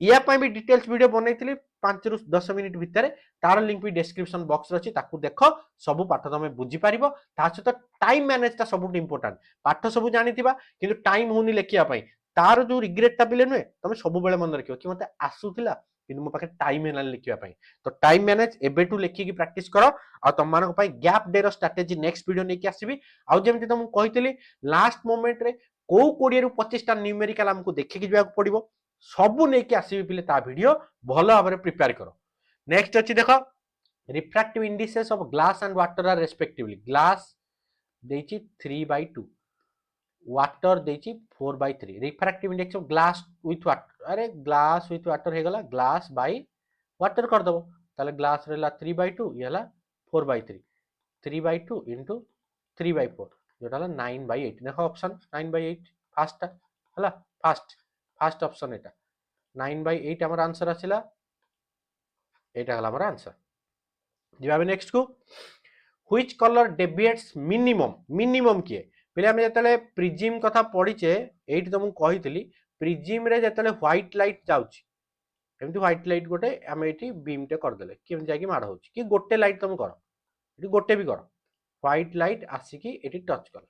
या पई भी डिटेल्स वीडियो बनैतिली 5 रु 10 मिनिट भितरे तार लिंक भी डिस्क्रिप्शन बॉक्स रे अछि ताकू देखो सब पाठ तमे बुझी पारिबो ता सहित टाइम मैनेज ता सबुट इंपोर्टेंट पाठ सब जानिथिबा किंतु टाइम होनी लेखिया पई तार जो रिग्रेट ता बिले नुए तमे सब बेले मन रखियो कि मते आसुथिला किंतु मो पाखे टाइम हेला लिखिया पई तो टाइम मैनेज एबे टू लेखि की प्रैक्टिस करो आ तम मानक पई गैप डे रो स्ट्रेटजी नेक्स्ट वीडियो नेकी आसीबी आ जेमति तुम कहितली लास्ट मोमेंट रे को 20 रु 25 टा न्यूमेरिकल हमको देखि कि जाक पड़िबो सबु नेकी आसीबी पिले ता वीडियो भलो भाबरे प्रिपेयर करो नेक्स्ट अछि देखो refractive indices of glass and water are respectively glass देछि 3/2 वाटर देछि 4/3 refractive index of glass with water अरे ग्लास विथ वाटर हे गला ग्लास बाय वाटर कर दबो ताले ग्लास रेला 3/2 ये हला 4/3 3/2 into 3/4 जोटा हला 9/8 देखो ऑप्शन 9/8 फास्ट हला फास्ट ऑप्शन एटा 9/8 हमर आंसर आछिला एटा हला हमर आंसर जिबाबे नेक्स्ट को which colour deviates minimum minimum किए पिले आम जो प्रिजिम कथा पढ़ीचे ये तो मुझे कही प्रिजिम रे जो व्हाइट लाइट जाऊँगी एमती व्हाइट लाइट गोटे आम ये बीमटे करदे कि जाकि माड़ हो कि गोटे लाइट तुम कर ये गोटे भी कर व्हाइट लाइट आसिकी ये टच कला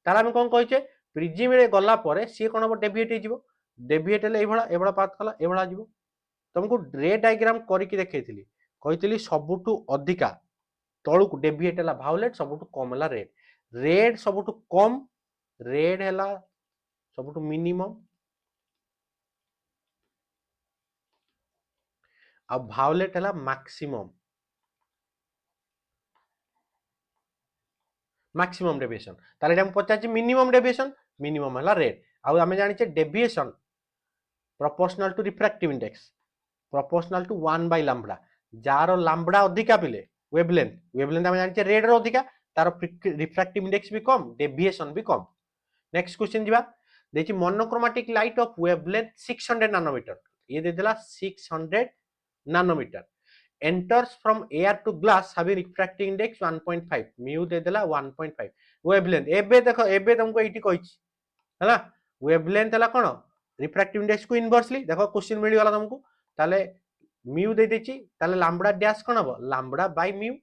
तार आम कौन कहे प्रिजिम रे गला पर सी कौन हम डेविएट हो डेविएट एभला पाथ कला एभला जीव तुमको रे डायग्राम करके देखी कही सबुठू अधिका तलू डेविएट है भायोलेट सबुठू कम है रेड रेड सबुठू कम रेड है सबुठू मिनिमम आ भायोलेट है मैक्सिमम मैक्सिमम डेविएशन ताले हम पचार मिनिमम डेविएशन मिनिमम है रेड आम जाने deviation proportional to refractive index proportional to 1 by lambda जार लैम्बडा अधिका पिले वेवलेंथ वेवलेंथ आम जाने रेड रो अधिका तार रिफ्रैक्टिव इंडेक्स भी कम डेविएशन भी कम नेक्स्ट क्वेश्चन जीवा देखि monochromatic light of wavelength 600 nanometre ये देला 600 nanometre enters from air to glass having refractive index 1.5 mu देदेला 1.5 wavelength एबे देखो एबे तुमको एठी कहिछि हैला वेवलेंथ हला कोन रिफ्रैक्टिव इंडेक्स को इनवर्सली देखो क्वेश्चन मिली वाला तुमको ताले म्यू दे देछि ताले लैम्बडा डैश कोन हबो lambda by mu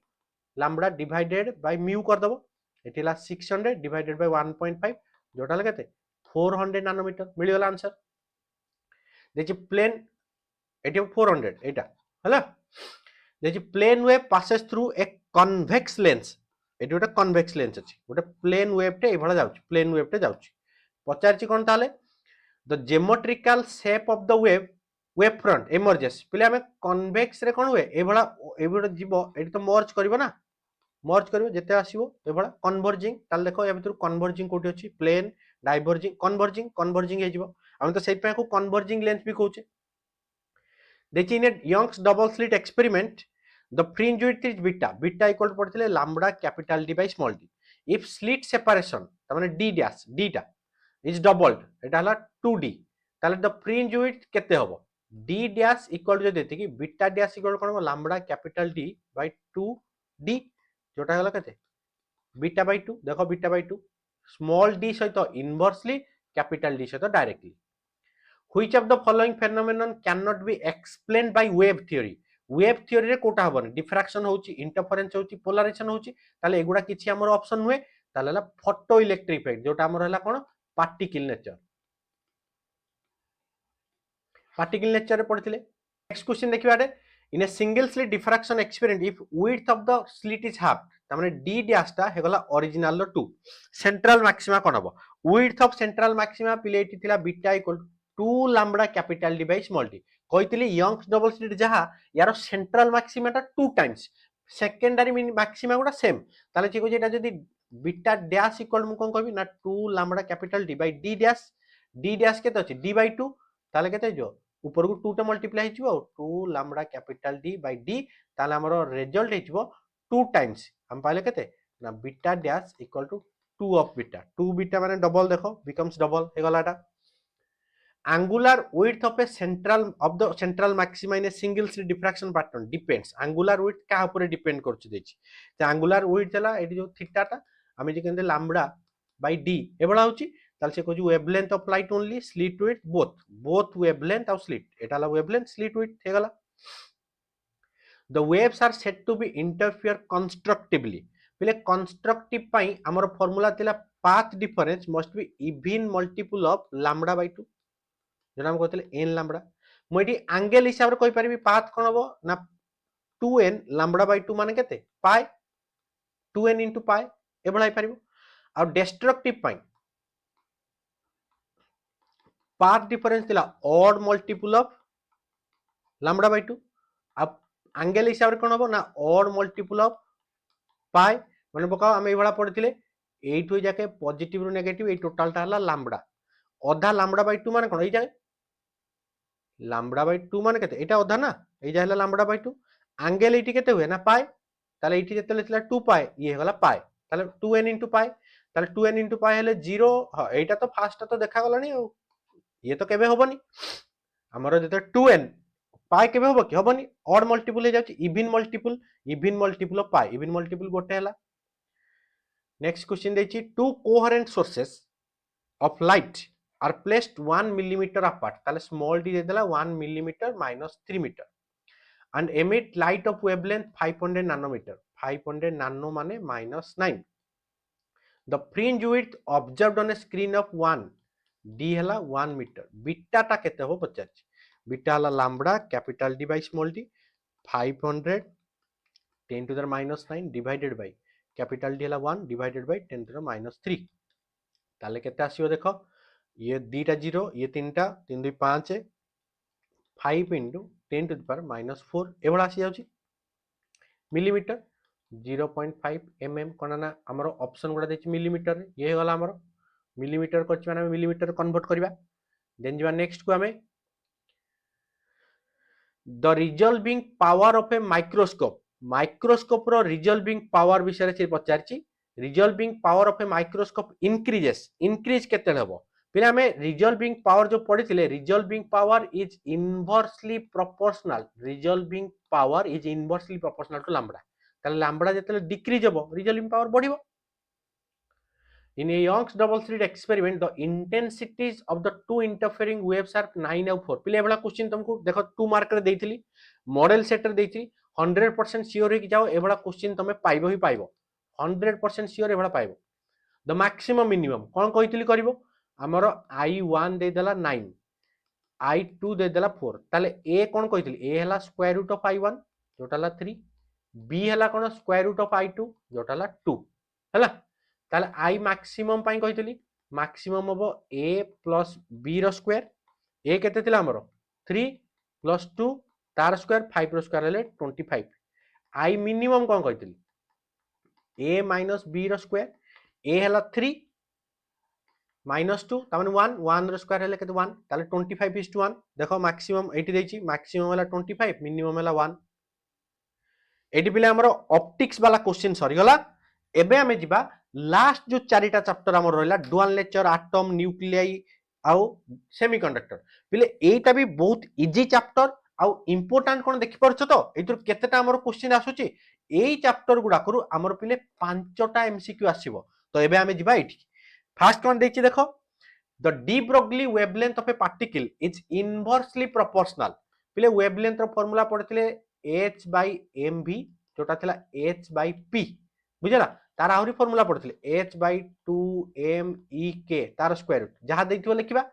lambda divided by mu कर दबो एथिला 600 डिवाइडेड बाय 1.5 जोटा हला केते 400 नैनोमीटर मिली वाला आंसर देखि प्लेन एठी 400 एटा हैला देखि plane wave passes through a convex lens एठी गोटे कन्वेक्स लेंस अछि गोटे प्लेन वेव टे एभला जाउछि प्लेन वेव टे जाउछि पचारछि कोन ताले the geometrical shape of the wave front emerges पिले हमें कन्वेक्स रे कोन हुए एभला एभला जीवो एठी तो मर्ज करबो ना मर्ज करबो जेते आसीबो एभला कन्वर्जिंग ताले देखो ए भितर कन्वर्जिंग कोठी अछि प्लेन डाइवर्जिंग कन्वर्जिंग हे जीवो हम तो सेहि पे को कन्वर्जिंग लेंस भी कहउछे देखि in Young's double slit experiment the fringe width is beta equal to पढ़िଥିଲେ lambda capital D by small d if slit separation तामाने d dash d टा is doubled एटा हला 2d ताले the fringe width केते हबो d dash equal to देते कि beta dash equal cone lambda capital D by 2d जोटा हला केते beta by 2 देखो beta by 2 small d सहित inversely capital D सहित directly which of the following phenomenon cannot be explained by wave theory wave theory रे Kota हबन diffraction होची interference होची polarisation होची ताले एगुडा किछि हमर ऑप्शन हुए ताले हला फोटो इलेक्ट्रिक इफेक्ट जोटा हमर हला कोन पार्टिकल नेचर रे पढिथिले नेक्स्ट क्वेश्चन देखिबा रे in a single slit diffraction experiment if width of the slit is half तामाने डी डैश टा हेगला ओरिजिनल रो 2 सेंट्रल मैक्सिमा कोन हबो विड्थ ऑफ सेंट्रल मैक्सिमा पिलेटी थिला beta equal 2 lambda capital D by small D कहितली यंग्स डबल स्लिट जहा यार सेंट्रल मैक्सिमा टा 2 टाइम्स सेकेंडरी मैक्सिमा गुडा सेम ताले छी कोजे एटा जदी बीटा डैश इक्वल मु कोन कहबी ना 2 lambda capital D by d dash केते अछि डी बाय 2 ताले केते जो ऊपर को 2 टा मल्टीप्लाई हिजबो 2 lambda capital D by D ताले हमरो रिजल्ट हिजबो 2 टाइम्स हम पाइले केते ना beta dash equal to 2 of beta 2 beta माने डबल देखो बिकम्स डबल हे गलाटा angular width of a central maxima in a single slit diffraction pattern depends angular width का ऊपर डिपेंड करछ देछि त angular width हला एठी जो थीटा टा हमें जे कहते लैम्बडा बाय डी एबळा होची ताले से कहू wavelength of light only slit width both wavelength और स्लिट एटा ला वेवलेंथ स्लिट विड्थ हे गला the waves are said to be interfere constructively पहिले कंस्ट्रक्टिव पई हमर फार्मूला थिला path difference must be even multiple of lambda by 2 जेना हम कहतले n lambda moiety angle हिसाब रे कहि परबी पाथ कोन हबो ना 2n लैम्बडा बाय 2 माने केते पाई 2n into पाई एबळाई परबो आ डिस्ट्रक्टिव पाई पाथ डिफरेंस दिला odd multiple of lambda by 2 अब एंगल हिसाब रे कोन हबो ना ऑड मल्टीपल ऑफ पाई माने पकाओ हम एबळा पढिथिले 8 हो जाके पॉजिटिव रो नेगेटिव ए टोटल ता हला लैम्बडा आधा लैम्बडा बाय 2 माने कोन ए जाके लैम्बडा बाय 2 माने केते एटा आधा ना ए जाहला लैम्बडा बाय 2 एंगल एटी केते हुए ना पाई ताले एटी जेते लेतला 2 पाई ये होला पाई ताले 2n into पाई ताले 2n into पाई हेले 0 ह एटा तो फास्ट तो देखा गलानी ये तो केबे होबनी हमरो जेते 2n पाई केबे होबो कि होबनी ऑड मल्टीपल हे जाची even multiple of pi even multiple गोटे हला नेक्स्ट क्वेश्चन देछि two coherent sources of light are placed 1 millimetre apart ताले स्मॉल डी दे देला 1 millimetre minus 3 metre and emit light of wavelength 500 nanometer 500 nano माने minus 9 the fringe width observed on a screen of 1 d हला 1 metre beta टा केते हो पचारछि beta हला lambda capital D by small D 500 10 to the minus 9 divided by capital D हला 1 divided by 10 to the minus 3 ताले केते आसीयो देखो ये दीटा 0 ये तीनटा 3 2 5 5 into 10 to the power minus 4 एवढा आसी जाउछि मिलीमीटर 0.5 mm कोन ना हमर ऑप्शन गुडा देछि मिलीमीटर ये गला हमर मिलीमीटर करछि माने मिलीमीटर कन्वर्ट करबा देन जिबा नेक्स्ट को हमें the resolving power of a microscope रो रिजॉल्विंग पावर विषय से पचारछि resolving power of a microscope increase केते हबो फिर हमें रिजॉल्विंग पावर जो पढ़ी थिले resolving power is inversely proportional to lambda ताले लैम्बडा जेतले डिक्रीज हबो रिजॉल्विंग पावर बढ़िबो in a Young's double slit experiment the intensities of the two interfering waves are 9 और 4 पिले एबला क्वेश्चन तुमको देखो 2 मार्क रे देइथिली मॉडल सेट रे देइथि 100% श्योर हो जाओ एबला क्वेश्चन तमे पाइबो ही पाइबो 100% श्योर एबला पाइबो द मैक्सिमम मिनिमम कोन कहितली करिवो हमर i1 दे देला 9 i2 दे देला 4 ताले a कोन कहितली a हला स्क्वायर रूट ऑफ i1 जोटा हला 3 b हला कोन स्क्वायर रूट ऑफ i2 जोटा हला 2 हला ताले i मैक्सिमम पई कहितली मैक्सिमम हबो a प्लस b रो स्क्वायर a केते थिला हमर 3 प्लस 2 तार स्क्वायर 5 रो स्क्वायर हले 25 i मिनिमम कोन कहितली a माइनस b रो स्क्वायर a हला 3 माइनस 2 ताମାନେ 1 1 रो स्क्वायर हेले केते 1 ताले 25:1 देखो मैक्सिमम एटी देछि मैक्सिमम होला 25 मिनिमम होला 1 एटी पिले हमर ऑप्टिक्स वाला क्वेश्चन सरी गला एबे हमें जिबा लास्ट जो चारिटा चैप्टर हमर रहला डुअल नेचर एटम न्यूक्लियाई आउ सेमीकंडक्टर पिले एटा भी बहुत इजी चैप्टर आउ इंपोर्टेंट कोन देखि परछ तो एतुर केतेटा हमर क्वेश्चन आसुची एई चैप्टर गुडा करू हमर पिले पांचटा एमसीक्यू आसीबो तो एबे हमें जिबा एठी फर्स्ट वन देखिए देखो the de Broglie wavelength of a particle is inversely proportional पिले वेवलेंथ रो फार्मूला पढ़थिले h by mv जोटा थिला h by p बुझला तार आउरी फार्मूला पढ़थिले h by 2m e k तार स्क्वायर रूट जहा दैथिबो लिखिबा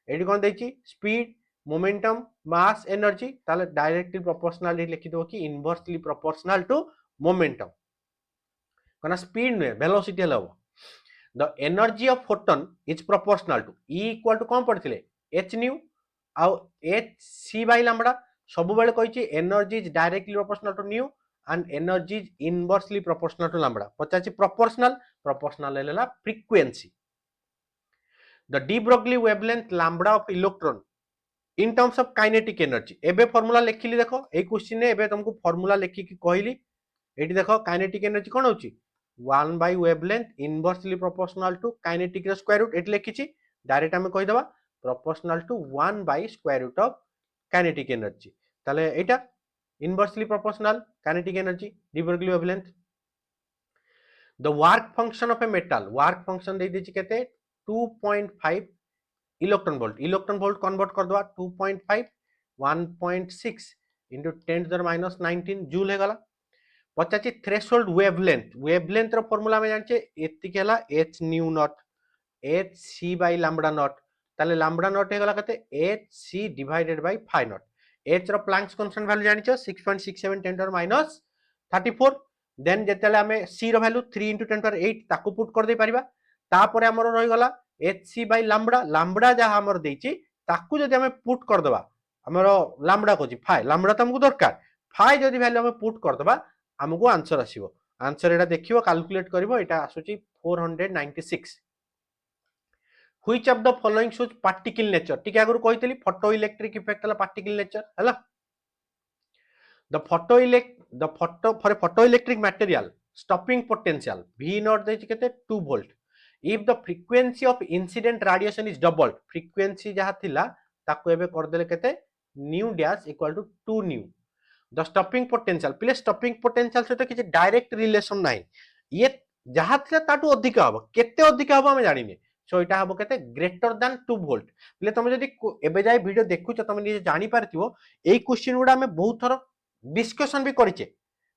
एडी कोन दैछि स्पीड मोमेंटम मास एनर्जी ताले डायरेक्टली प्रोपोर्शनल लिखि दो कि इनवर्सली प्रोपोर्शनल टू मोमेंटम कोना स्पीड ने वेलोसिटी हलो the energy of photon is proportional to E equal to कौन पढ़थिले h nu आउ h c by lambda सब बेले कहिछि energy is directly proportional to nu and energy is inversely proportional to lambda पचाछि proportional लेला frequency the de broglie wavelength lambda of electron in terms of kinetic energy एबे formula लिखिली देखो ए question ने एबे तुमको formula लिखि कि कहली एठी देखो kinetic energy कोन होछि 1 by wavelength inversely proportional to kinetic square root एटी लिखिछि डायरेक्ट हमें कहि दबा proportional to 1 by square root of kinetic energy ताले एटा inversely proportional kinetic energy de Broglie wavelength the work function of a metal work function दे दिछि केते 2.5 electron volt convert कर दबा 2.5 1.6 into 10 to the minus 19 joule हे गला पचाची threshold wavelength रो formula में जानचे एतिक हला h nu nought h c by lambda nought ताले lambda नॉट हे गला कते h c divided by phi nought h रो प्लैंक्स कांस्टेंट वैल्यू जानिछो 6.67 10 to the minus 34 देन जेतेले हमें c रो वैल्यू 3 into 10 to the 8 ताको पुट कर दे परिबा तापरे हमर रहि गला h c by lambda जा हमर देछि ताकू जदि हमें पुट कर दबा हमर lambda कोछि phi lambda त हमकु दरकार phi जदि वैल्यू हमें पुट कर दबा हमको आंसर आसीबो आंसर एटा देखिबो कैलकुलेट करिवो एटा आसुची 496 which of the following shows particle nature ठीक आगु कहितली फोटो इलेक्ट्रिक इफेक्ट हला पार्टिकल नेचर हला the for photo electric material stopping potential v nought देछि केते 2 volt if the frequency of incident radiation is doubled frequency जहा थिला ताको एबे कर देले केते nu dash equal to 2 nu the stopping potential प्ले स्टॉपिंग पोटेंशियल से तो किसी डायरेक्ट रिलेशन नहीं ये जहाँ थिला ताटू अधिक हम केते अधिक हम आम जानी सो यहाँ हम के ग्रेटर दैन 2 वोल्ट बोले तुम जब एवं जाए भिड देखुच तुम निजे जापर यही क्वेश्चन गुड़ा आम बहुत थर डिस्कसन भी करें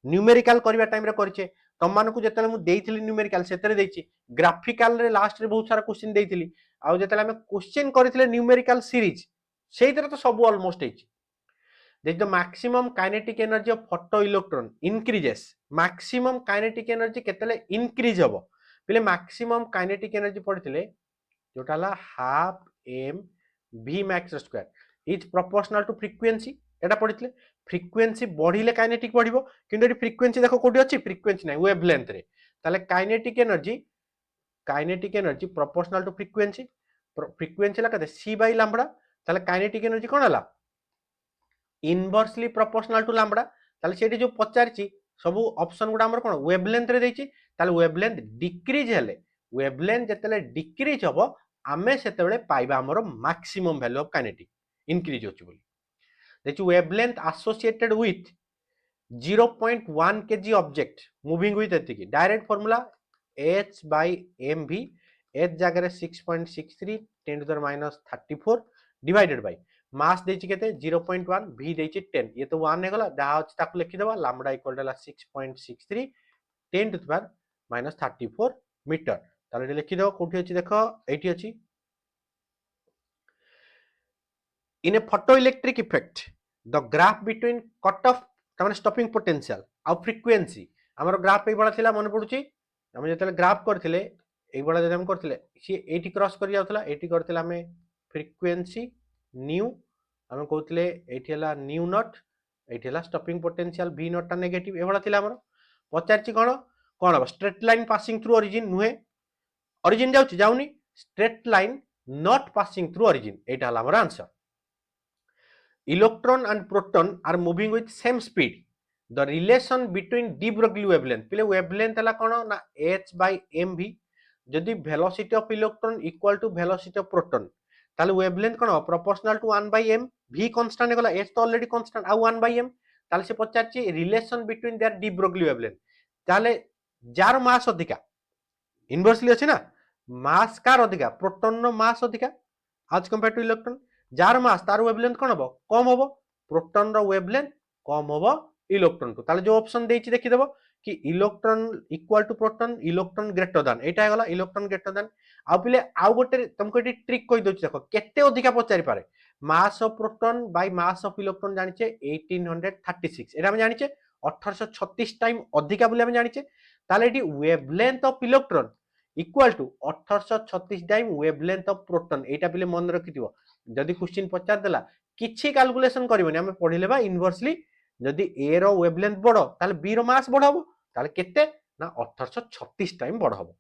न्यूमेरिकल करने टाइम करे तुम मानक जो देती न्यूमेरिकल से ग्राफिकाल लास्ट रे बहुत सारा क्वेश्चन देती आउ जो क्वेश्चन करते न्यूमेरिकल सीरीज से तो सब almost the maximum kinetic energy of photoelectron increases maximum kinetic energy केतले increase हबो पहले maximum kinetic energy पढ़िथिले जोटा हला half m v max square is proportional to frequency Etah पढ़िथिले frequency बढ़िले kinetic बढ़िबो किंतु एटी frequency देखो कोठी अछि frequency नै wavelength रे ताले kinetic energy proportional to frequency frequency ला कते c by lambda ताले kinetic energy कोन हला इनवर्सली प्रोपोर्शनल टू लैम्बडा ताले सेठी जो पचारची सब ऑप्शन गुडा हमर कोन वेवलेंथ रे देछि ताले वेवलेंथ डिक्रीज हेले वेवलेंथ जतेले डिक्रीज हबो आमे सेतेबेले पाइबा हमर maximum value of kinetic increase होछि बोली देछि wavelength associated with 0.1 kg object moving with एतिकी direct formula h by mv h जगह 6.63 10 to the minus 34 divided by mass देछि केते 0.1 v देछि 10 ये तो 1 हे गला जहा अछि ताकू लिखि देबा lambda equal to 6.63 10 to the power minus 34 metre ताले लिखि देबो कोठी अछि देखो एठी अछि in a photoelectric effect the graph between cutoff तामाने स्टॉपिंग पोटेंशियल आ फ्रीक्वेंसी हमर ग्राफ ए बडा थिला मन पडुची हम जतले ग्राफ करथिले ए बडा जदि हम करथिले सी एटी क्रॉस करि जाउथला एटी करथिला हमें फ्रीक्वेंसी न्यू हम कहथिले एठी हला न्यू नॉट एठी हला स्टॉपिंग पोटेंशियल v नॉट ता नेगेटिव ए बडा थिला हमर पचारची कोन अब straight line passing through origin नुहे ओरिजिन जाउची जाउनी straight line not passing through origin एटा हला हमर answer electron and proton are moving with same speed the relation between de Broglie wavelength पहले wavelength हला कोन ना h by mv जदि velocity of electron equal to velocity of proton ताले wavelength cone proportional to 1 by m v constant गला h तो already constant आ 1 by m ताले से पचारची relation between their de Broglie wavelength ताले जार मास अधिका इनवर्सली अछि ना मास कार अधिका प्रोटॉन नो मास अधिका आज कंपेयर टू इलेक्ट्रॉन जार मास तार वेवलेंथ कोन हबो कम हबो प्रोटॉन रो वेवलेंथ कम हबो इलेक्ट्रॉन टू ताले जो ऑप्शन देछि देखि देबो कि electron equal to proton electron greater than एटा गला इलेक्ट्रॉन ग्रेटर देन आ पिले आ गोटे तुमको एटी ट्रिक कहि दोछि देखो केते अधिका पचारि पारे mass of proton by mass of electron जानिचे 1836 एटा हम जानिचे 1836 टाइम अधिका बोले हम जानिचे ताले एटी wavelength of electron equal to 1836 time wavelength of proton एटा पिले मन रखिथिबो जदि क्वेश्चन पचार देला किछि कैलकुलेशन करबोनी हम पढिले बा इनवर्सली जदि ए रो वेवलेंथ बडो ताले बी रो मास बडो ताले केते ना 1836 टाइम बडो हबो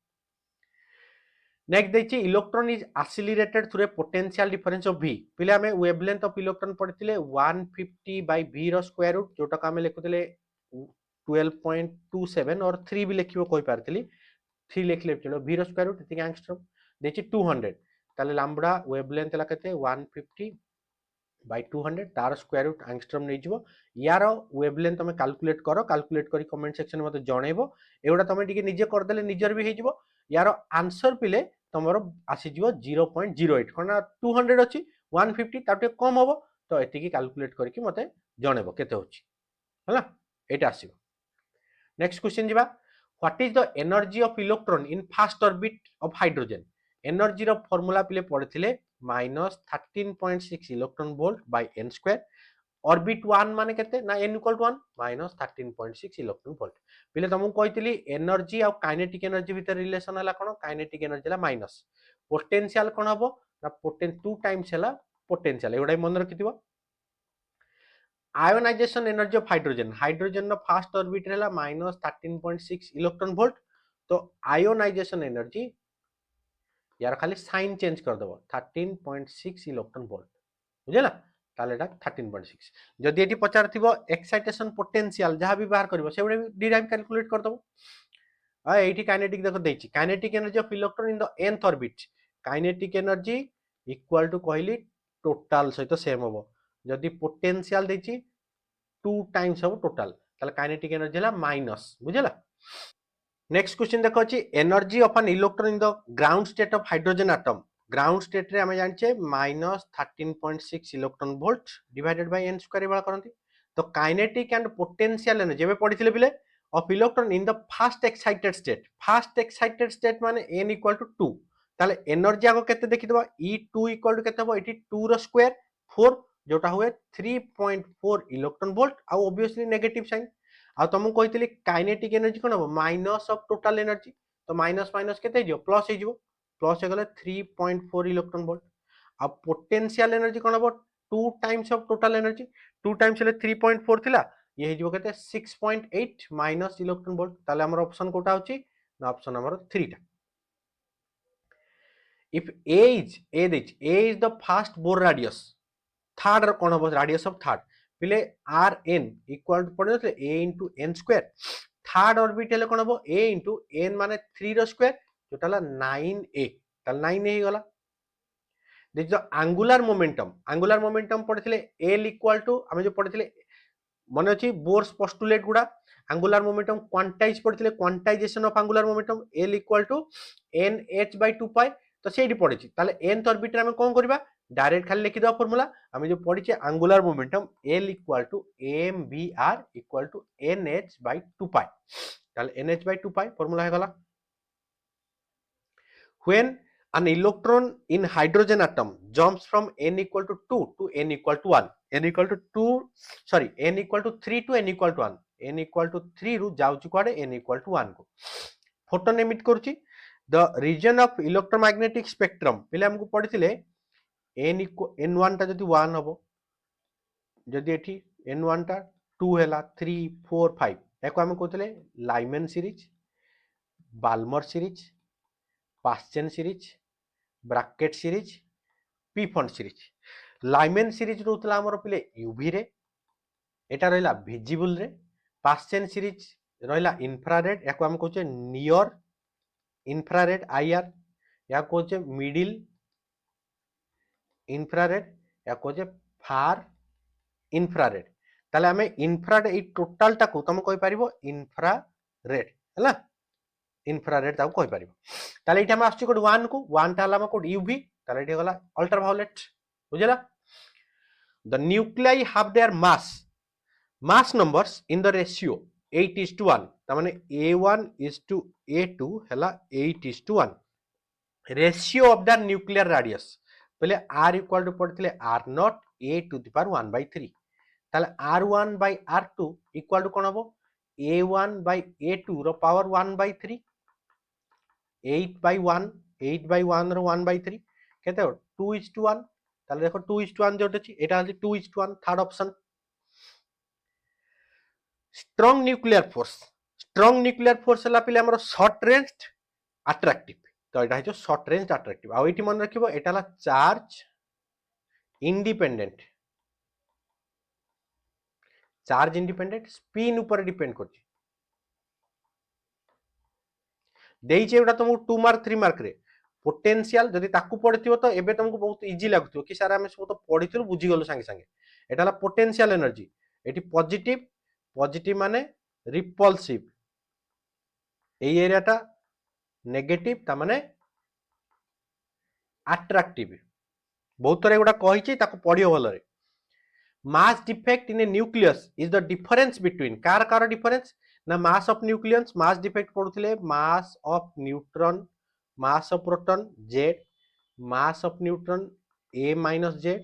नेक्स्ट देछि electron is accelerated through a potential difference of v पिले हमें वेवलेंथ ऑफ इलेक्ट्रॉन पढिथिले 150 बाय v रो स्क्वायर रूट जोटा का हमें लिखुथिले 12.27 और 3 भी लिखिबो कहि पारथिली 3 लिखले चलो v रो स्क्वायर रूट एतिक एंगस्ट्रॉम देछि 200 ताले लैम्बडा वेवलेंथ ला केते 150 by 200 तार स्क्वायर रूट एंगस्ट्रॉम नै जिवो यार वेवलेंथ तमे कैलकुलेट करी कमेंट सेक्शन में मते जणैबो एउडा तमे टिके निजे कर देले निजर भी हे जिवो यार आंसर पिले तमरो आसी जिवो 0.08 कोना 200 अछि 150 ताटे कम होबो तो एतिकी कैलकुलेट करी मते जणैबो केते होछि हला एटा आसीबो नेक्स्ट क्वेश्चन जिबा what is the energy of electron in first orbit of hydrogen energy रो फार्मूला पिले पढिथिले minus 13.6 electron volt by n square orbit 1 माने केते ना n equal to 1 minus 13.6 electron volt पिले तुमको कहितली एनर्जी आ काइनेटिक एनर्जी भीतर रिलेशन हला कोन काइनेटिक एनर्जी ला माइनस पोटेंशियल कोन हबो ना पोटेन 2 टाइम्स हला पोटेंशियल एउडा मन रखिथिबो ionization energy of hydrogen hydrogen नो फास्ट ऑर्बिट हला माइनस 13.6 इलेक्ट्रॉन वोल्ट तो आयोनाइजेशन एनर्जी यार खाली साइन चेंज कर देबो 13.6 इलेक्ट्रॉन वोल्ट बुझला ताले एटा 13.6 जदि एटी पचार थिबो एक्साइटेशन पोटेंशियल जहां भी बाहर करबो सेबडे डिराइव कैलकुलेट कर देबो आ एटी काइनेटिक देखो देछि kinetic energy of electron in the nth orbit kinetic energy equal to कहली टोटल सहित सेम होबो जदि पोटेंशियल देछि 2 टाइम्स होबो टोटल ताले काइनेटिक एनर्जी हला माइनस बुझला नेक्स्ट क्वेश्चन देखो अछि energy of an electron in the ground state of hydrogen atom ground state रे हमें जानिछे -13.6 electron volt divided by n square वाला करंती तो काइनेटिक एंड पोटेंशियल एनर्जी जेबे पढिथिले बिले of electron in the fast excited state माने n इक्वल टू 2 ताले एनर्जी आगो केते देखि दबा E2 इक्वल टू केते हो एटी 2 रो स्क्वायर 4 जोटा हुए 3.4 इलेक्ट्रॉन वोल्ट आ ऑब्वियसली नेगेटिव साइन आ तुमको कहते काइनेटिक एनर्जी कौन हम माइनस ऑफ टोटल एनर्जी तो माइनस माइनस के प्लस हो प्लस हो गले 3.4 इलेक्ट्रॉन वोल्ट आ पोटेंशियल एनर्जी कौन हम 2 times of total energy 2 times हेले 3.4 थिला ये हे केते 6.8 माइनस इलेक्ट्रॉन वोल्ट ताले हमर ऑप्शन कोटा होची ना ऑप्शन हमर 3 टा if a is the fast bore radius third कौन हम radius of third पिले आर एन इक्वल टू पड़े a into n square third orbital कौन हम ए इंटू एन माने 3 रो स्क्वायर जोटा 9a ताल 9a गला दिस द एंगुलर मोमेंटम पढ़िथिले एल इक्वल टू हम जो पढ़िथिले मन अछि बोर्स पोस्टुलेट गुडा एंगुलर मोमेंटम क्वांटाइज पढ़िथिले quantization of angular momentum l equal to n h by 2 pi तो सेठी पढ़िछि ताले nth ऑर्बिट रे हम कोन करबा डायरेक्ट खाली लिखि दो फार्मूला हम जो पढ़िछे angular momentum l equal to m v r equal to n h by 2 pi ताले n h by 2 pi formula हे गला when an electron in hydrogen atom jumps from n equal to 2 to n equal to 1 n equal to 2 sorry n equal to 3 to n equal to 1 n equal to 3 रू जाउची कुआडे n equal to 1 को photon emit करूची the reason of electromagnetic spectrum पहले हमको पढ़िथिले n1 टा जदी 1 हबो जदी एठी n1 टा 2 हैला 3 4 5 एको हम कहतले Lyman series Balmer series Paschen series Brackett series Pfund series Lyman series रोतला हमर पिले यूवी रे एटा रहला विजिबल रे पास्चेन सीरीज रहला इंफ्रारेड याको हम कहचे नियर इंफ्रारेड आईआर या कहचे मिडिल इंफ्रारेड या कहचे फार इंफ्रारेड ताले हमें इंफ्रारेड ई टोटल टाको तुम कहि परिबो इंफ्रारेड हला इंफ्रारेड ताको कहि परिबो ताले इटा हम आछी कोड 1 को 1 टा हला कोड यूवी ताले इटा गला अल्ट्रावायलेट बुझला the nuclei have their mass numbers in the ratio 8:1 ता माने a1 is to a2 हला 8:1 ratio of the nuclear radius पहले r इक्वल टू पड़थिले r naught a to the power 1/3 ताले r1 by r2 equal to कोन हबो a1 by a2 row power 1/3 8/1 रो 1/3 केते हो 2:1 ताले देखो 2:1 जोट अछि एटा अछि 2:1 third option strong nuclear force हला पिले हमर शॉर्ट रेंज अट्रैक्टिव तो एटा है शॉर्ट रेंज अट्रैक्टिव आ एठी मन रखिबो एटा हला चार्ज इंडिपेंडेंट स्पिन ऊपर डिपेंड करछि देइछे एटा तुमको 2 मार्क 3 मार्क रे पोटेंशियल जदि ताकू पड़थिबो तो एबे तुमको बहुत इजी लागुथिबो कि सारा हम सब तो पढिथिलु बुझी गलो संगे संगे एटा हला पोटेंशियल एनर्जी एठी पॉजिटिव माने रिपल्सिव एई एरियाटा नेगेटिव ता माने अट्रैक्टिव बहुत तरह एगुडा कहिछि ताको पढियो भलरे mass defect in a nucleus is the difference between car difference ना mass of nucleus mass defect पढुथिले mass of neutron mass of proton z mass of neutron a minus z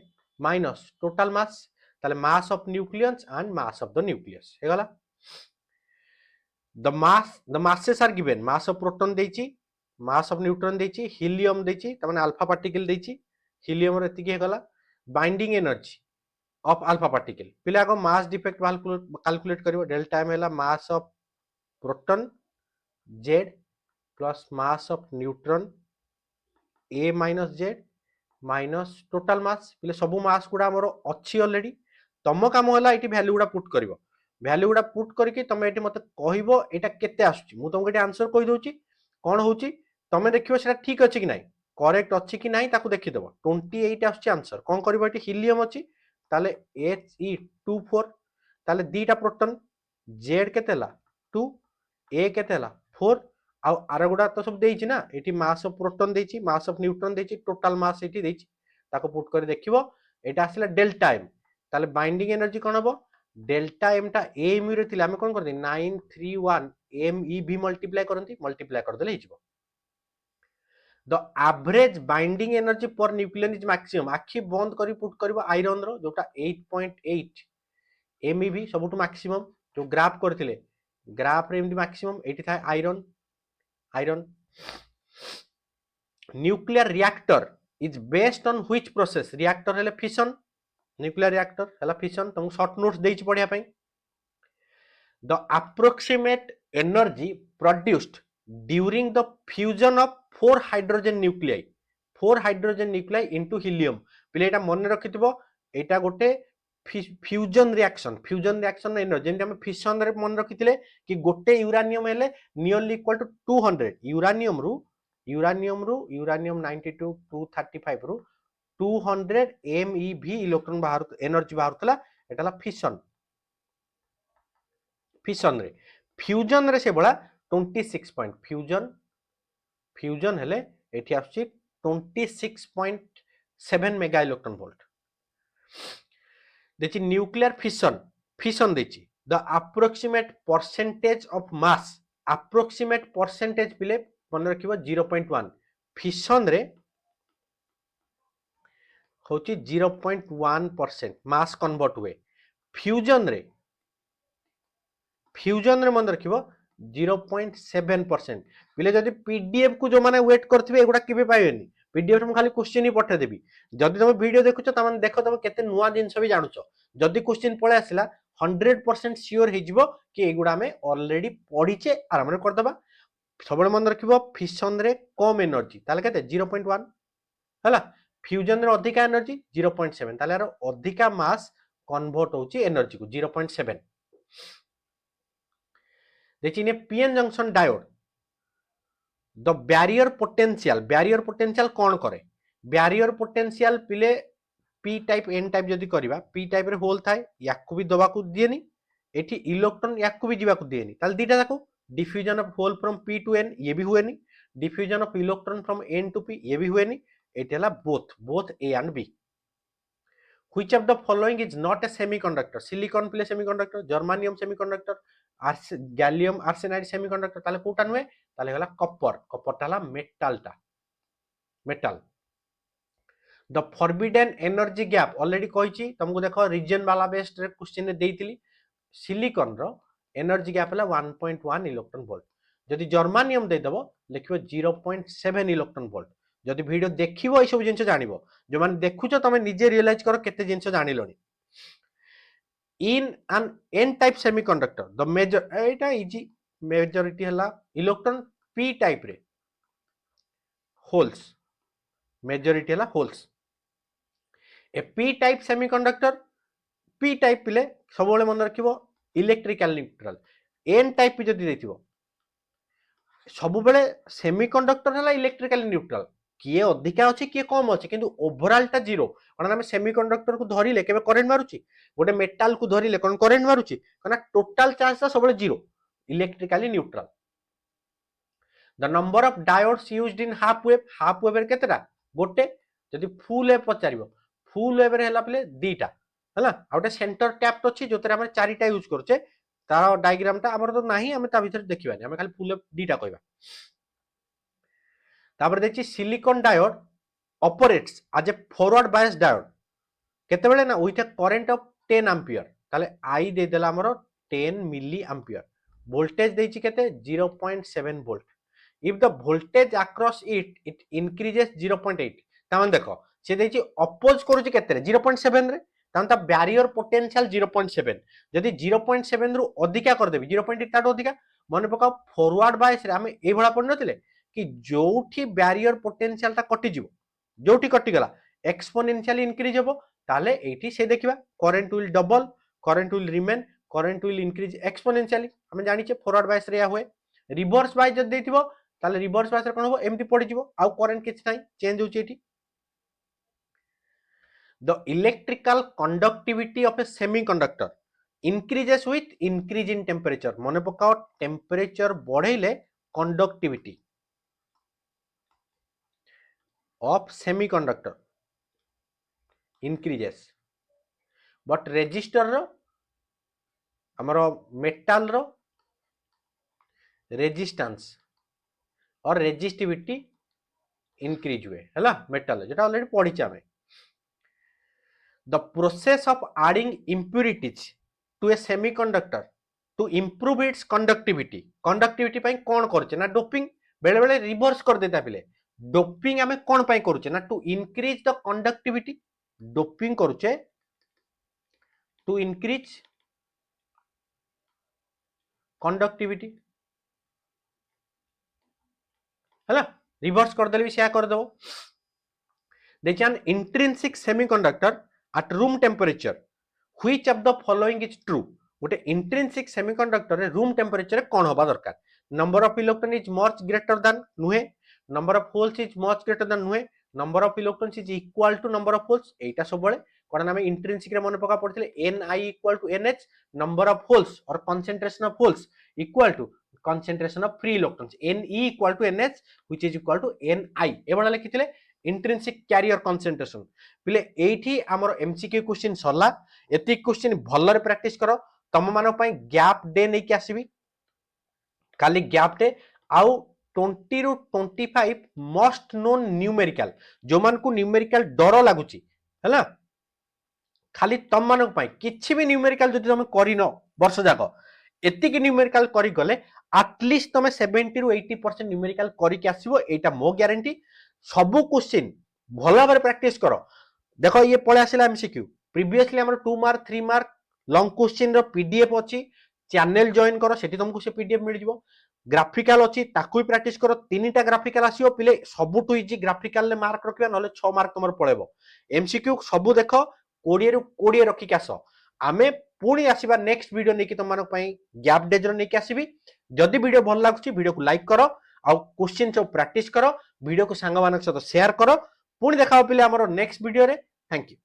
minus total mass ताले mass of nucleus and mass of the nucleus हे गला the masses are given mass of proton देछि mass of neutron देछि helium देछि त माने alpha particle देछि helium रे एतिकी हे गला binding energy of alpha particle पिले आगो mass defect calculate करिवो डेल्टा एम हैला mass of proton z plus mass of neutron a minus z minus total mass पिले सब mass गुडा हमरो अछि ऑलरेडी तम काम होला एटी वैल्यू गुडा पुट करिवो वैल्यू गुडा पुट करके तमे एटी मते कहिवो एटा केते आसुची मु तुमको एटी आंसर कहि दोची कोन होउची तमे देखिवो सेटा ठीक अछि कि नाही करेक्ट अछि कि नाही ताकू देखि देबो 28 आसुची आंसर कोन करिवो एटी हीलियम अछि ताले He24 ताले दीटा प्रोटॉन Z केतेला 2 A केतेला 4 आ आर गुडा तो सब देछि ना एठी मास ऑफ प्रोटॉन देछि मास ऑफ न्यूट्रॉन देछि टोटल मास एठी देछि ताको पुट कर देखिबो एटा आसला डेल्टा एम ताले बाइंडिंग एनर्जी कोन हबो डेल्टा एम टा ए म्यू रे थिला हम कोन करदे 931 एम ई भी मल्टीप्लाई करंती मल्टीप्लाई कर देले हिजबो the average binding energy per nucleon is maximum आखि बंद करी पुट करबो आयरन रो जोटा 8.8 एम ई भी सबटु मैक्सिमम जो ग्राफ करथिले ग्राफ रे एमडी मैक्सिमम एठी थाय iron iron nuclear reactor is based on which process reactor हेले फिशन न्यूक्लियर रिएक्टर हेला फिशन तुम शॉर्ट नोट्स देछि पढिया पई the approximate energy produced during the fusion of 4 hydrogen nuclei into helium पिले एटा मन रखिथिबो एटा गोटे फ्यूजन रिएक्शन एनर्जी जेमति हम fission रे मन रखिथिले कि गोटे यूरानियम हेले nearly equal to 200 uranium uranium 92 235 रु 200 MeV इलेक्ट्रॉन बाहर एनर्जी बाहरतला एटाला फिशन रे फ्यूजन रे से बळा 26 पॉइंट फ्यूजन हेले एठी आछि 26.7 मेगा इलेक्ट्रॉन वोल्ट देखि न्यूक्लियर फिशन देखि the approximate percentage of mass approximate percentage पिले मन रखिबो 0.1 फिशन रे होची 0.1% मास कन्वर्ट हुए फ्यूजन रे मन रखिबो 0.7% पिले जदि पीडीएफ को जो माने वेट करथिबे एगुडा केबे पाइबेनी पीडीएफ में खाली क्वेश्चन ही पठे देबी जदि तुम वीडियो देखुछ त माने देखो तुम केते नुवा जिंस भी जानुछ जदि क्वेश्चन पळे आसिला 100% श्योर हेजिबो कि एगुडा में ऑलरेडी पढिचे आराम रे कर दबा सबले मन रखिबो फिशन रे कम एनर्जी ताले केते 0.1 हला फ्यूजन रे अधिका एनर्जी 0.7 ताले यार अधिका मास कन्वर्ट होची एनर्जी को 0.7 देखिए ने PN junction diode the barrier potential कौन करे बैरियर पोटेंशियल पिले पी टाइप एन टाइप जदि करबा पी टाइप रे होल थाए याकु भी दबा को दिएनी एठी इलेक्ट्रॉन याकु भी जीवा को दिएनी ताल दीटा जाको diffusion of hole from p to n ये भी हुएनी diffusion of electron from n to p ये भी हुएनी एटेला both a and b Which of the following is not a semiconductor? Silicon pile semiconductor, germanium semiconductor, gallium arsenide semiconductor. ताले कोटा नुए ताले हला कॉपर ताला metal The forbidden energy gap already कहिची तुमको देखो रीजन वाला बेस्ड रे क्वेश्चन ने देइतिली सिलिकॉन रो एनर्जी गैप हला 1.1 इलेक्ट्रॉन वोल्ट जदि जर्मानियम दे दबो लिखिबो 0.7 इलेक्ट्रॉन वोल्ट जदि वीडियो देखिबो ए सब जिंस जानिबो जो माने देखुचो तमे निजे रियलाइज करो केते जिंस जानिलोनी in n n type semiconductor the major एटा इजी मेजॉरिटी हला इलेक्ट्रॉन पी टाइप रे होल्स मेजॉरिटी हला होल्स ए p type semiconductor p type पिले सबोले मन रखिबो इलेक्ट्रिकल न्यूट्रल एन टाइप भी जदि देथिबो सब बेले सेमीकंडक्टर हला इलेक्ट्रिकल न्यूट्रल किए अधिका अछि किए कम अछि किंतु ओवरऑल टा जीरो कारण हम सेमीकंडक्टर को धरिले केबे करंट मारुची गोटे मेटल को धरिले कोन करंट मारुची कना टोटल चार्ज ता सबले zero electrically neutral the number of diodes used in half wave रे केतेटा गोटे जदि फुल वेव पचारिबो फुल वेव रे हला पले दीटा हला आउटे सेंटर टैप अछि जोतरे हम चारिटा यूज करछे तार डायग्राम टा हमर तो नाही हम ता भीतर देखिबानी हम खाली फुल वेव दीटा कहबा तापर देखि silicon diode operates as a forward bias diode केते बेले ना with a current of 10 ampere ताले आई दे देला हमर 10 मिली एम्पियर वोल्टेज देछि केते 0.7 volt if the voltage across it increases 0.8 तामन देखो से देछि अपोज करूछि केते रे 0.7 रे तान ता बैरियर पोटेंशियल 0.7 जदि 0.7 रु अधिका कर देबी 0.8 ताटो अधिका मन पका फॉरवर्ड बायस रे हम ए भला पढ नथिले कि जोठी बैरियर पोटेंशियल ता कटि जिवो जोठी कटि गला एक्सपोनेंशियली इंक्रीज हेबो ताले एठी से देखिबा current will double current will remain current will increase exponentially हम जानि छे फॉरवर्ड बायस रे या होय रिवर्स बायस जद देथिबो ताले रिवर्स बायस रे कोन होबो एम्ति पडि जिवो आ करंट किछ नाही चेंज होची एठी the electrical conductivity of A semiconductor increases with increase in temperature मन पकाओ टेम्परेचर बढ़ेले conductivity of semiconductor increases but resistor रो हमरो मेटल रो रेजिस्टेंस और रेजिस्टिविटी इंक्रीज हुए है मेटल जेटा ऑलरेडी पढ़ी आमे the process of adding impurities to a semiconductor to improve its conductivity ପାଇଁ कोन करछे ना डोपिंग बेले बेले रिवर्स कर देता पिले डोपिंग हमें कोन ପାଇଁ करूछे ना to increase the conductivity doping करूछे टू इंक्रीज कंडक्टिविटी हैला रिवर्स कर देले भी सेया कर देबो देखिए an intrinsic semiconductor at room temperature which of the following is true गोटे इंट्रिंसिक सेमीकंडक्टर रे रूम टेम्परेचर कोन होबा दरकार number of electron is much greater than नुहे number of holes is much greater than नुहे number of electrons is equal to number of holes एटा सब बळे कोन नामे इंट्रिंसिक रे मन पका पड़थिले ni equal to nh number of holes or concentration of holes equal to concentration of free electrons ne equal to nh which is equal to ni ए बडा लिखिथिले इंट्रिंसिक कैरियर कंसंट्रेशन पिले एठी हमर एमसीक्यू क्वेश्चन सरला एति question Bhallar practice करो तम मानो पई gap day नै कि आसीबी खाली गैप डे आउ 20 रु 25 मोस्ट नोन न्यूमेरिकल जो मान को न्यूमेरिकल डर लागुची हैला खाली तम मानो पई किछि भी न्यूमेरिकल जदि तुम करिनो वर्ष जाक एति कि न्यूमेरिकल करि गले एटलीस्ट तुम 70 रु 80% न्यूमेरिकल करि के आसीबो एटा मो गारंटी सबु क्वेश्चन भला भाबरे प्रैक्टिस करो देखो ये पळे आसिला एमसीक्यू प्रीवियसली हमर 2 मार्क 3 मार्क लॉन्ग क्वेश्चन रो पीडीएफ अछि चैनल जॉइन करो सेठी तुमको से पीडीएफ मिल जिवो ग्राफिकल अछि ताकू ही प्रैक्टिस करो तीनटा ग्राफिकल आसीओ पिले सबुटु इजी ग्राफिकल ले मार्क रखिबा नले 6 मार्क तुमर पळेबो एमसीक्यू सबु देखो 20 रु 20 रखि के आसो आमे पुणी आसीबा नेक्स्ट वीडियो नेकी तुमन पई गैप डेजर नेकी आसीबी जदि वीडियो भल लागुची वीडियो को लाइक करो आ क्वेश्चन सब प्रैक्टिस करो वीडियो को सांग मानक सहित शेयर करो पुणी देखाओ पिले हमर नेक्स्ट वीडियो रे थैंक यू।